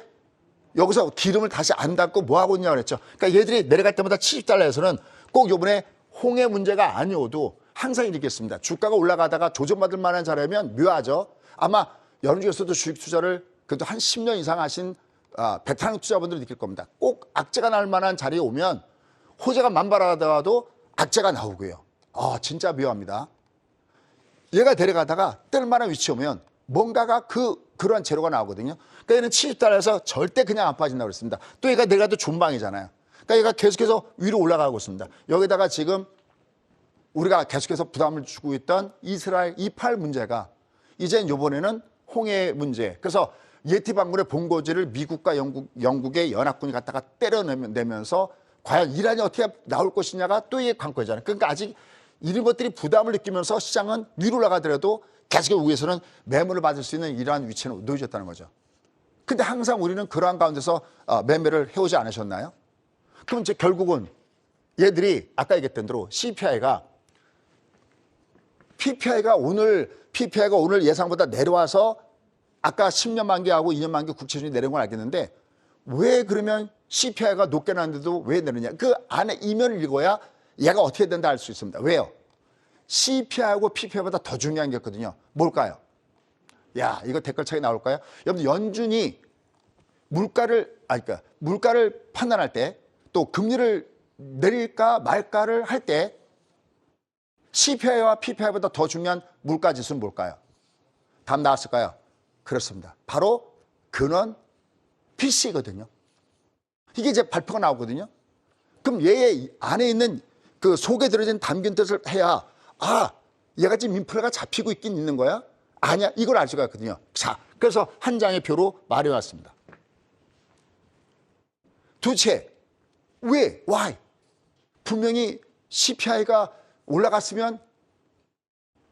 여기서 기름을 다시 안 닫고 뭐 하고 있냐고 그랬죠. 그러니까 얘들이 내려갈 때마다 70달러에서는 꼭 이번에 홍해 문제가 아니어도 항상 이렇겠습니다. 주가가 올라가다가 조정받을 만한 자리면 묘하죠. 아마 여러분 중에서도 주식 투자를 그래도 한 10년 이상 하신 베테랑 투자분들이 느낄 겁니다. 꼭 악재가 날 만한 자리에 오면 호재가 만발하다가도 악재가 나오고요. 진짜 묘합니다. 얘가 데려가다가 뜰만한 위치에 오면 뭔가가 그러한 재료가 나오거든요. 그러니까 얘는 70달러에서 절대 그냥 안 빠진다고 그랬습니다. 또 얘가 내려가도 존방이잖아요. 그러니까 얘가 계속해서 위로 올라가고 있습니다. 여기다가 지금 우리가 계속해서 부담을 주고 있던 이스라엘 이팔 문제가 이젠 이번에는 홍해 문제. 그래서 예티방문의 본거지를 미국과 영국의 연합군이 갖다가 때려내면서 과연 이란이 어떻게 나올 것이냐가 또 이게 관건이잖아요. 그러니까 아직 이런 것들이 부담을 느끼면서 시장은 위로 올라가더라도 계속 위에서는 매물을 받을 수 있는 이러한 위치에 놓여졌다는 거죠. 근데 항상 우리는 그러한 가운데서 매매를 해오지 않으셨나요? 그럼 이제 결국은 얘들이 아까 얘기했던 대로 PPI가 오늘 예상보다 내려와서 아까 10년 만기하고 2년 만기 국채준이 내려온 건 알겠는데 왜 그러면 CPI가 높게 나왔는데도 왜 내리냐? 그 안에 이면을 읽어야 얘가 어떻게 된다 알 수 있습니다. 왜요? CPI하고 PPI보다 더 중요한 게 있거든요. 뭘까요? 야, 이거 댓글창에 나올까요? 여러분 연준이 물가를 판단할 때 또 금리를 내릴까 말까를 할 때 CPI와 PPI보다 더 중요한 물가 지수는 뭘까요? 답 나왔을까요? 그렇습니다. 바로 근원 PC거든요. 이게 이제 발표가 나오거든요. 그럼 얘의 안에 있는 그 속에 들어진 담긴 뜻을 해야 얘가 지금 인플레가 잡히고 있긴 있는 거야? 아니야. 이걸 알 수가 있거든요. 자, 그래서 한 장의 표로 마련해왔습니다. 도대체 왜? Why? 분명히 CPI가 올라갔으면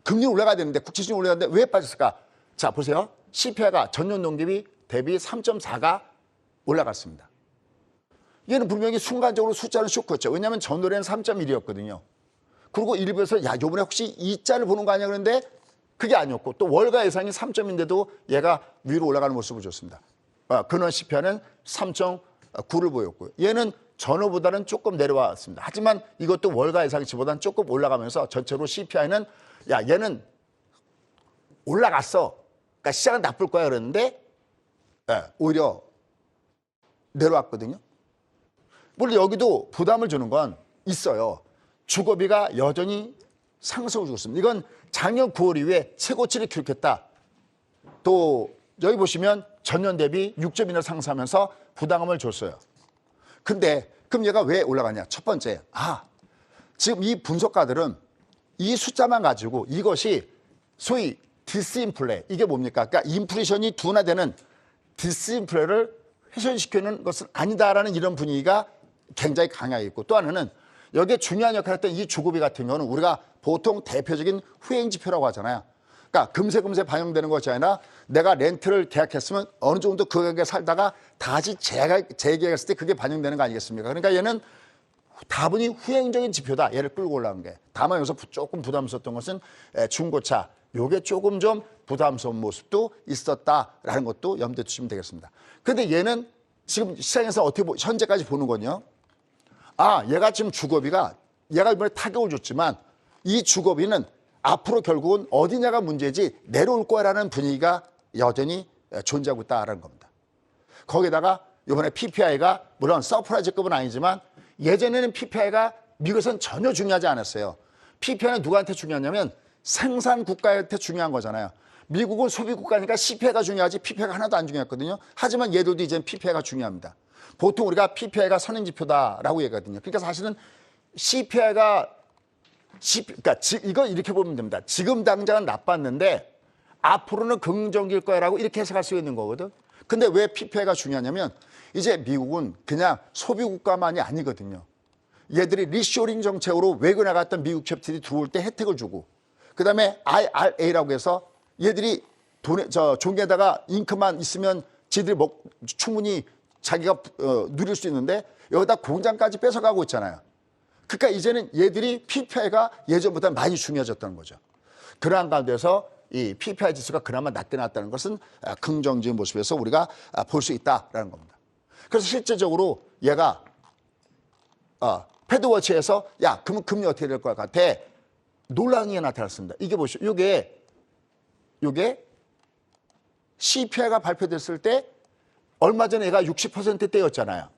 금리 올라가야 되는데 국채수준이 올라가는데 왜 빠졌을까? 자, 보세요. CPI가 전년 동기비 대비 3.4가 올라갔습니다. 얘는 분명히 순간적으로 숫자는 쇼크였죠. 왜냐하면 전월에는 3.1이었거든요. 그리고 일부에서 야, 요번에 혹시 2자를 보는 거 아니야 그런데 그게 아니었고 또 월가 예상이 3점인데도 얘가 위로 올라가는 모습을 줬습니다. 근원 CPI는 3.9를 보였고요. 얘는 전후보다는 조금 내려왔습니다. 하지만 이것도 월가 예상치보다는 조금 올라가면서 전체로 CPI는 야, 얘는 올라갔어. 그러니까 시장은 나쁠 거야 그랬는데 오히려 내려왔거든요. 물론 여기도 부담을 주는 건 있어요. 주거비가 여전히 상승을 주고 있습니다. 이건 작년 9월 이후에 최고치를 기록했다. 또 여기 보시면 전년 대비 6점이나 상승하면서 부담감을 줬어요. 근데 그럼 얘가 왜 올라가냐? 첫 번째, 지금 이 분석가들은 이 숫자만 가지고 이것이 소위 디스인플레, 이게 뭡니까? 그러니까 인플레이션이 둔화되는 디스인플레를 훼손시키는 것은 아니다라는 이런 분위기가 굉장히 강하게 있고, 또 하나는 여기에 중요한 역할을 했던 이 주거비 같은 경우는 우리가 보통 대표적인 후행지표라고 하잖아요. 그러니까 금세 반영되는 것이 아니라 내가 렌트를 계약했으면 어느 정도 그 가격에 살다가 다시 재계약했을 때 그게 반영되는 거 아니겠습니까? 그러니까 얘는 다분히 후행적인 지표다. 얘를 끌고 올라온 게. 다만 여기서 조금 부담스러웠던 것은 중고차. 요게 조금 좀 부담스러운 모습도 있었다라는 것도 염두에 두시면 되겠습니다. 그런데 얘는 지금 시장에서 어떻게 현재까지 보는 건요. 아, 얘가 지금 주거비가 얘가 이번에 타격을 줬지만 이 주거비는 앞으로 결국은 어디냐가 문제지 내려올 거라는 분위기가 여전히 존재하고 있다는 겁니다. 거기다가 이번에 PPI가 물론 서프라이즈급은 아니지만 예전에는 PPI가 미국에서는 전혀 중요하지 않았어요. PPI는 누구한테 중요하냐면 생산 국가한테 중요한 거잖아요. 미국은 소비 국가니까 CPI가 중요하지 PPI가 하나도 안 중요했거든요. 하지만 얘들도 이제는 PPI가 중요합니다. 보통 우리가 PPI가 선행지표다라고 얘기하거든요. 그러니까 사실은 CPI가 그러니까 이거 이렇게 보면 됩니다. 지금 당장은 나빴는데 앞으로는 긍정일 거야라고 이렇게 해석할 수 있는 거거든. 근데 왜 PPI가 중요하냐면 이제 미국은 그냥 소비 국가만이 아니거든요. 얘들이 리쇼링 정책으로 외국에 나갔던 미국 기업들이 들어올 때 혜택을 주고, 그다음에 IRA라고 해서 얘들이 종에다가 잉크만 있으면 지들이 충분히 자기가 누릴 수 있는데 여기다 공장까지 뺏어가고 있잖아요. 그러니까 이제는 얘들이 PPI가 예전보다 많이 중요해졌다는 거죠. 그러한 가운데서 이 PPI 지수가 그나마 낮게 나왔다는 것은 긍정적인 모습에서 우리가 볼 수 있다라는 겁니다. 그래서 실제적으로 얘가 패드워치에서 야, 그러면 금리 어떻게 될 것 같아? 놀라운 게 나타났습니다. 이게 보시죠. 요게 CPI가 발표됐을 때 얼마 전에 얘가 60%대였잖아요.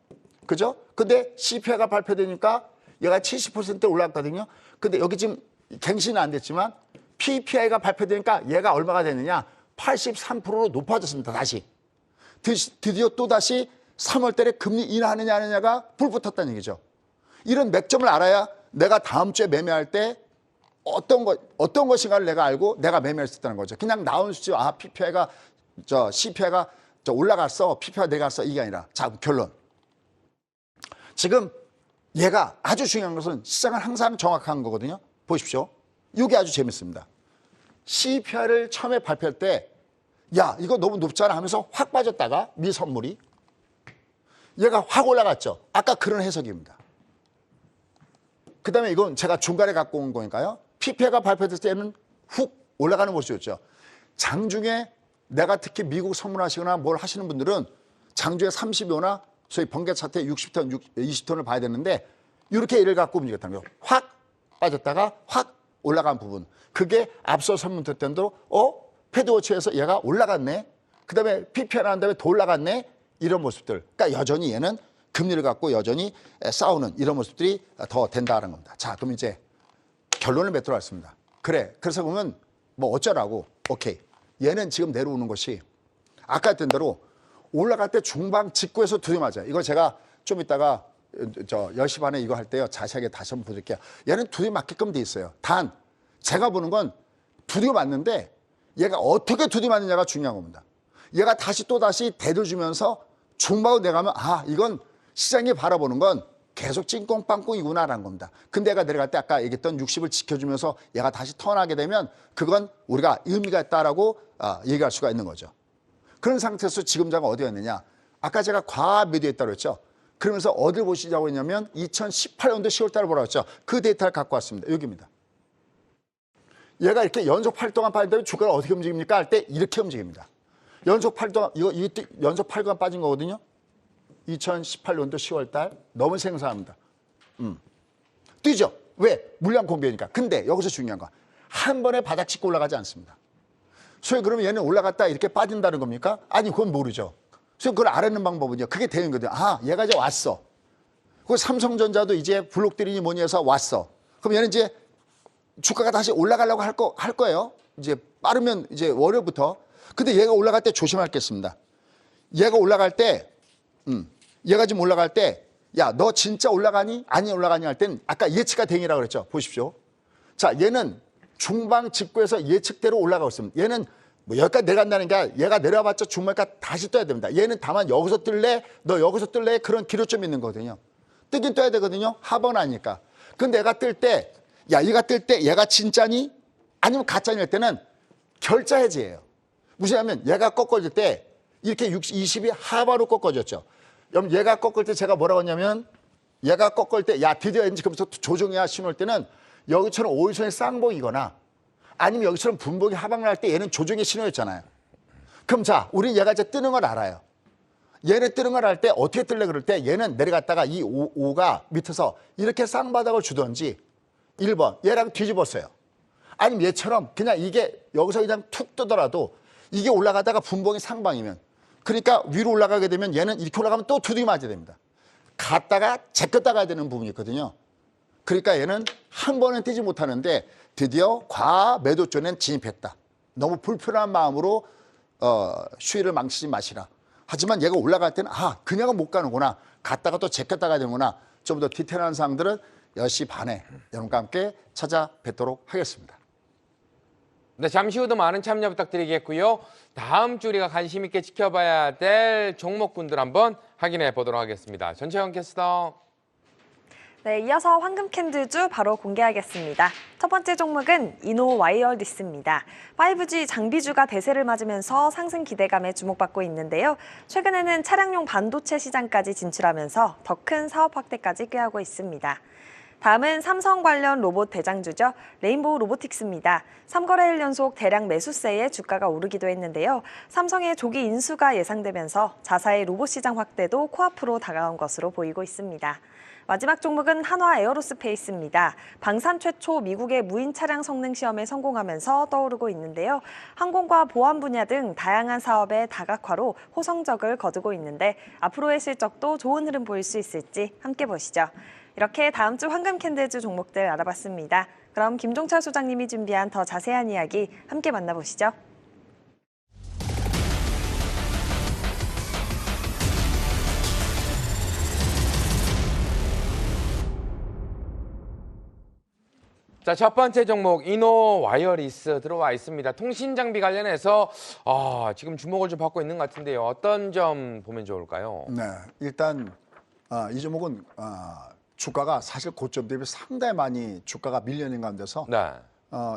그죠? 근데 CPI가 발표되니까 얘가 70%대 올랐거든요. 근데 여기 지금 갱신은 안 됐지만 PPI가 발표되니까 얘가 얼마가 되느냐? 83%로 높아졌습니다. 다시. 드디어 또다시 3월 달에 금리 인하하느냐 안 하느냐가 불붙었다는 얘기죠. 이런 맥점을 알아야 내가 다음 주에 매매할 때 어떤 것인가를 내가 알고 내가 매매할 수 있다는 거죠. 그냥 나온 수치, PPI가, CPI가 올라갔어, PPI가 내려갔어, 이게 아니라. 자, 결론. 지금 얘가 아주 중요한 것은 시장은 항상 정확한 거거든요. 보십시오. 이게 아주 재밌습니다. CPI를 처음에 발표할 때, 야, 이거 너무 높잖아 하면서 확 빠졌다가 미 선물이 얘가 확 올라갔죠. 아까 그런 해석입니다. 그 다음에 이건 제가 중간에 갖고 온 거니까요. PPI가 발표됐을 때는 훅 올라가는 모습이었죠. 장중에 내가 특히 미국 선물하시거나 뭘 하시는 분들은 장중에 30여나 소위 번개 차트에 60톤, 20톤을 봐야 되는데 이렇게 얘를 갖고 움직였다는 거예요. 확 빠졌다가 확 올라간 부분. 그게 앞서 설문 드렸던 대로 패드워치에서 얘가 올라갔네. 그 다음에 PPI 나온 다음에 더 올라갔네. 이런 모습들. 그러니까 여전히 얘는 금리를 갖고 여전히 싸우는 이런 모습들이 더 된다는 겁니다. 자, 그럼 이제 결론을 맺도록 하겠습니다. 그래. 그래서 보면 뭐 어쩌라고. 오케이. 얘는 지금 내려오는 것이 아까 했던 대로 올라갈 때 중방 직구에서 두드려 맞아요. 이거 제가 좀 이따가 10시 반에 이거 할 때요. 자세하게 다시 한번 보여드릴게요. 얘는 두드려 맞게끔 돼 있어요. 단 제가 보는 건 두드려 맞는데 얘가 어떻게 두드려 맞느냐가 중요한 겁니다. 얘가 또다시 대들주면서 중방으로 내려가면 이건 시장이 바라보는 건 계속 찐꽁빵꽁이구나라는 겁니다. 근데 얘가 내려갈 때 아까 얘기했던 60을 지켜주면서 얘가 다시 턴하게 되면 그건 우리가 의미가 있다라고 얘기할 수가 있는 거죠. 그런 상태에서 지금 장은 어디가 있느냐. 아까 제가 과합 매도했다고 했죠. 그러면서 어딜 보시자고 했냐면 2018년도 10월 달을 보라고 했죠. 그 데이터를 갖고 왔습니다. 여기입니다. 얘가 이렇게 연속 8동안 빠진다면 주가가 어떻게 움직입니까? 할 때 이렇게 움직입니다. 연속 8동안, 이거 연속 8동안 빠진 거거든요. 2018년도 10월 달 너무 생소합니다. 뛰죠. 왜? 물량 공백이니까. 근데 여기서 중요한 거. 한 번에 바닥 찍고 올라가지 않습니다. 소위 그러면 얘는 올라갔다 이렇게 빠진다는 겁니까? 아니, 그건 모르죠. 소위 그걸 알아내는 방법은요. 그게 되는 거거든요. 얘가 이제 왔어. 그 삼성전자도 이제 블록들이니 뭐니 해서 왔어. 그럼 얘는 이제 주가가 다시 올라가려고 할 거예요. 이제 빠르면 이제 월요일부터. 근데 얘가 올라갈 때 조심할 게 있습니다. 얘가 올라갈 때, 얘가 지금 올라갈 때, 야, 너 진짜 올라가니? 아니 올라가니 할 땐 아까 예측가 댕이라고 그랬죠. 보십시오. 자, 얘는 중방 직구에서 예측대로 올라가고 있습니다. 얘는 뭐 여기까지 내려간다는 게 얘가 내려와봤자 중반까지 다시 떠야 됩니다. 얘는 다만 여기서 뜰래? 너 여기서 뜰래? 그런 기로점이 있는 거거든요. 뜨긴 떠야 되거든요. 하번 아니니까. 근데 얘가 뜰 때, 야, 얘가 뜰 때 얘가 진짜니? 아니면 가짜니 할 때는 결자해지예요. 무시하면 얘가 꺾어질 때 이렇게 20이 하바로 꺾어졌죠. 그럼 얘가 꺾을 때 제가 뭐라고 했냐면 얘가 꺾을 때 야 드디어 엔지 그러면서 조정해야 신호할 때는 여기처럼 5일선의 쌍봉이거나 아니면 여기처럼 분봉이 하방을 할 때 얘는 조정의 신호였잖아요. 그럼 자, 우리 얘가 이제 뜨는 걸 알아요. 얘는 뜨는 걸 알 때 어떻게 뜰래 그럴 때 얘는 내려갔다가 이 5가 밑에서 이렇게 쌍바닥을 주던지 1번 얘랑 뒤집었어요. 아니면 얘처럼 그냥 이게 여기서 그냥 툭 뜨더라도 이게 올라가다가 분봉이 상방이면 그러니까 위로 올라가게 되면 얘는 이렇게 올라가면 또 두드기 맞아야 됩니다. 갔다가 제꼈다 가야 되는 부분이 있거든요. 그러니까 얘는 한 번은 뛰지 못하는데 드디어 과매도존에 진입했다. 너무 불편한 마음으로 수위를 망치지 마시라. 하지만 얘가 올라갈 때는 그냥은 못 가는구나. 갔다가 또 제꼈다 가야 되는구나. 좀 더 디테일한 사항들은 10시 반에 여러분과 함께 찾아뵙도록 하겠습니다. 네, 잠시 후도 많은 참여 부탁드리겠고요. 다음 주 우리가 관심 있게 지켜봐야 될 종목군들 한번 확인해 보도록 하겠습니다. 전채영 캐스터. 네, 이어서 황금 캔들주 바로 공개하겠습니다. 첫 번째 종목은 이노와이어리스입니다. 5G 장비주가 대세를 맞으면서 상승 기대감에 주목받고 있는데요. 최근에는 차량용 반도체 시장까지 진출하면서 더 큰 사업 확대까지 꾀하고 있습니다. 다음은 삼성 관련 로봇 대장주죠. 레인보우 로보틱스입니다. 3거래일 연속 대량 매수세에 주가가 오르기도 했는데요. 삼성의 조기 인수가 예상되면서 자사의 로봇 시장 확대도 코앞으로 다가온 것으로 보이고 있습니다. 마지막 종목은 한화 에어로스페이스입니다. 방산 최초 미국의 무인 차량 성능 시험에 성공하면서 떠오르고 있는데요. 항공과 보안 분야 등 다양한 사업의 다각화로 호성적을 거두고 있는데 앞으로의 실적도 좋은 흐름 보일 수 있을지 함께 보시죠. 이렇게 다음 주 황금 캔들주 종목들 알아봤습니다. 그럼 김종철 소장님이 준비한 더 자세한 이야기 함께 만나보시죠. 자, 첫 번째 종목 이노와이어리스 들어와 있습니다. 통신 장비 관련해서 지금 주목을 좀 받고 있는 것 같은데요. 어떤 점 보면 좋을까요? 네, 일단 이 종목은 주가가 사실 고점 대비 상당히 많이 주가가 밀려 있는 가운데서 네.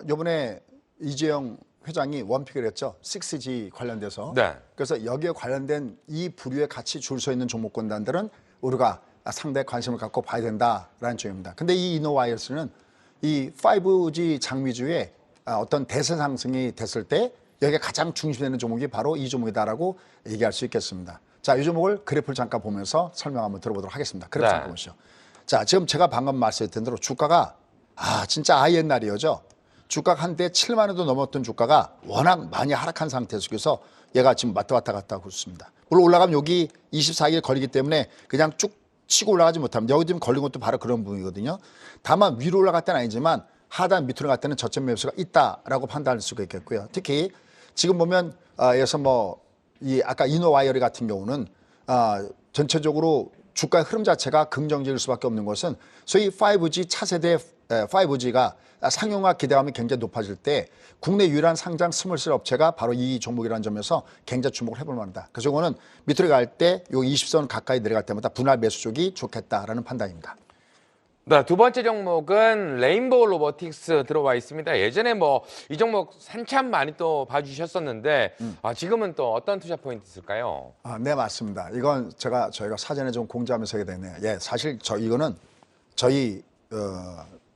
이번에 이재용 회장이 원픽을 했죠. 6G 관련돼서. 네. 그래서 여기에 관련된 이 부류에 같이 줄 서 있는 종목군단들은 우리가 상당히 관심을 갖고 봐야 된다라는 점입니다. 근데 이 이노와이어리스는 이 5G 장비주의 어떤 대세 상승이 됐을 때 여기에 가장 중심이 되는 종목이 바로 이 종목이다라고 얘기할 수 있겠습니다. 자, 이 종목을 그래프를 잠깐 보면서 설명 한번 들어보도록 하겠습니다. 그래프 잠깐 보시죠. 자, 지금 제가 방금 말씀드린 대로 주가가 진짜 옛날이죠. 주가가 한때 7만 원도 넘었던 주가가 워낙 많이 하락한 상태 속에서 얘가 지금 왔다 갔다 하고 있습니다. 물론 올라가면 여기 24일 걸리기 때문에 그냥 쭉 치고 올라가지 못합니다. 여기 지금 걸린 것도 바로 그런 부분이거든요. 다만 위로 올라갈 때는 아니지만 하단 밑으로 갈 때는 저점 매수가 있다라고 판단할 수가 있겠고요. 특히 지금 보면 이 아까 이노와이어리 같은 경우는 전체적으로 주가의 흐름 자체가 긍정적일 수밖에 없는 것은 소위 5G 차세대 5G가 상용화 기대감이 굉장히 높아질 때 국내 유일한 상장 스몰셀 업체가 바로 이 종목이라는 점에서 굉장히 주목을 해볼 만하다. 그래서 이거는 밑으로 갈 때 요 20선 가까이 내려갈 때마다 분할 매수 쪽이 좋겠다라는 판단입니다. 네, 두 번째 종목은 레인보우 로보틱스 들어와 있습니다. 예전에 이 종목 한참 많이 또 봐주셨었는데 지금은 또 어떤 투자 포인트 있을까요? 네, 맞습니다. 이건 저희가 사전에 좀 공지하면서 하게 되네요. 예, 사실 이거는 저희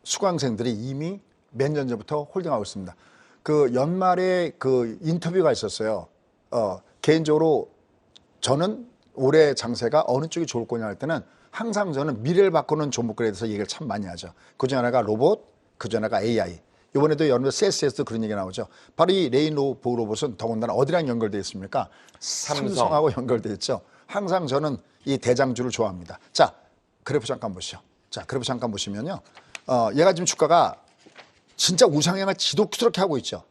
수강생들이 이미 몇 년 전부터 홀딩하고 있습니다. 그 연말에 그 인터뷰가 있었어요. 개인적으로 저는 올해 장세가 어느 쪽이 좋을 거냐 할 때는 항상 저는 미래를 바꾸는 종목들에 대해서 얘기를 참 많이 하죠. 그중 하나가 로봇, 그중 하나가 AI. 이번에도 여러분들 CS에서도 그런 얘기 나오죠. 바로 이 레인보우 로봇은 더군다나 어디랑 연결되어 있습니까? 삼성하고 연결되어 있죠. 항상 저는 이 대장주를 좋아합니다. 자, 그래프 잠깐 보시죠. 자, 그래프 잠깐 보시면요. 얘가 지금 주가가 진짜 우상향을 지독스럽게 하고 있죠.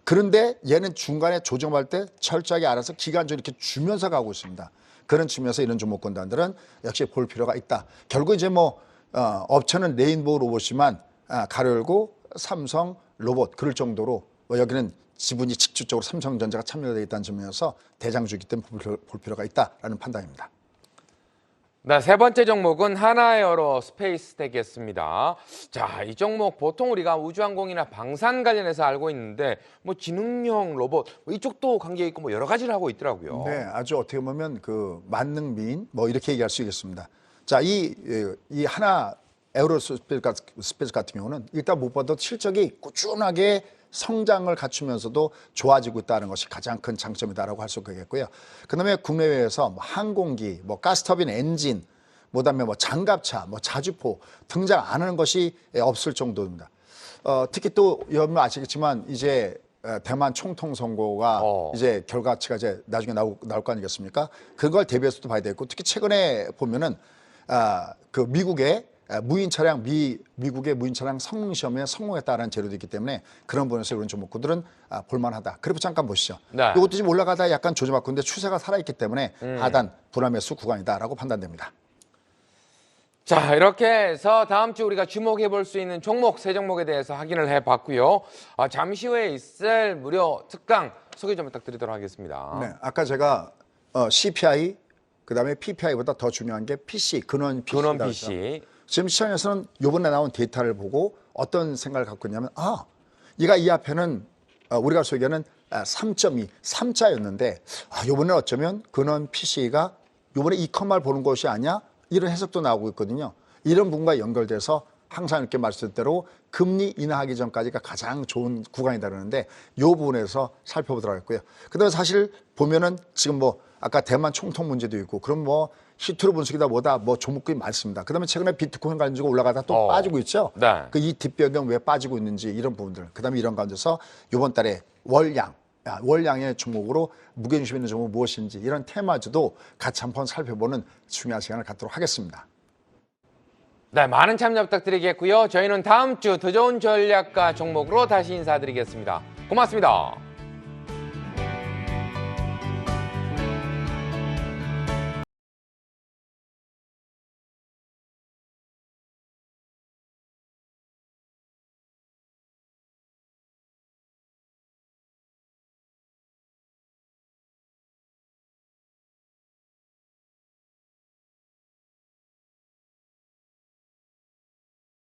그런데 얘는 중간에 조정할 때 철저하게 알아서 기간적으로 이렇게 주면서 가고 있습니다. 그런 측면에서 이런 종목군단들은 역시 볼 필요가 있다. 결국 이제 업체는 레인보우 로봇이만 가려 열고 삼성 로봇 그럴 정도로 여기는 지분이 직접적으로 삼성전자가 참여가 되어 있다는 점에서 대장주이기 때문에 볼 필요가 있다라는 판단입니다. 네, 세 번째 종목은 하나에어로 스페이스텍이었습니다. 자, 이 종목 보통 우리가 우주항공이나 방산 관련해서 알고 있는데 뭐 지능형 로봇 뭐 이쪽도 관계 있고 뭐 여러 가지를 하고 있더라고요. 네, 아주 어떻게 보면 그 만능미인 뭐 이렇게 얘기할 수 있겠습니다. 자, 이 하나 에어로스페이스 같은 경우는 일단 무엇보다도 실적이 꾸준하게 성장을 갖추면서도 좋아지고 있다는 것이 가장 큰 장점이다라고 할 수 있겠고요. 그다음에 국내외에서 뭐 항공기, 뭐 가스터빈 엔진, 그다음에 뭐 장갑차, 뭐 자주포 등장 안 하는 것이 없을 정도입니다. 특히 또 여러분 아시겠지만 이제 대만 총통 선거가 이제 결과치가 이제 나중에 나올 거 아니겠습니까? 그걸 대비해서도 봐야 되고 특히 최근에 보면은 그 미국의 무인 차량 미국의 무인 차량 성능 시험에 성공했다라는 재료도 있기 때문에 그런 부분에서 이런 종목들은 볼만하다. 그래프 잠깐 보시죠. 네. 이것도 지금 올라가다 약간 조정받고 있는데 추세가 살아있기 때문에 하단 불안매수 구간이다라고 판단됩니다. 자, 이렇게 해서 다음 주 우리가 주목해 볼 수 있는 종목 세 종목에 대해서 확인을 해봤고요. 잠시 후에 있을 무료 특강 소개 좀 부탁드리도록 하겠습니다. 네, 아까 제가 CPI 그다음에 PPI보다 더 중요한 게 PC 근원 PC. 근원 PC. 지금 시장에서는 이번에 나온 데이터를 보고 어떤 생각을 갖고 있냐면 얘가 이 앞에는 우리가 소개하는 3.2, 3자였는데 이번에 어쩌면 근원 PC가 이번에 이 컴마를 보는 것이 아니야? 이런 해석도 나오고 있거든요. 이런 부분과 연결돼서 항상 이렇게 말씀드린 대로 금리 인하하기 전까지가 가장 좋은 구간이다 그러는데 이 부분에서 살펴보도록 하겠고요. 그다음에 사실 보면은 지금 뭐 아까 대만 총통 문제도 있고 그럼 뭐 히트로 분석이다 뭐다 뭐 종목들이 많습니다. 그다음에 최근에 비트코인 가지고 올라가다 또 빠지고 있죠. 네. 그 이 뒷배경 왜 빠지고 있는지 이런 부분들. 그다음에 이런 가운데서 이번 달에 월양의 종목으로 무게중심 있는 종목 무엇인지 이런 테마주도 같이 한번 살펴보는 중요한 시간을 갖도록 하겠습니다. 네, 많은 참여 부탁드리겠고요. 저희는 다음 주 더 좋은 전략과 종목으로 다시 인사드리겠습니다. 고맙습니다.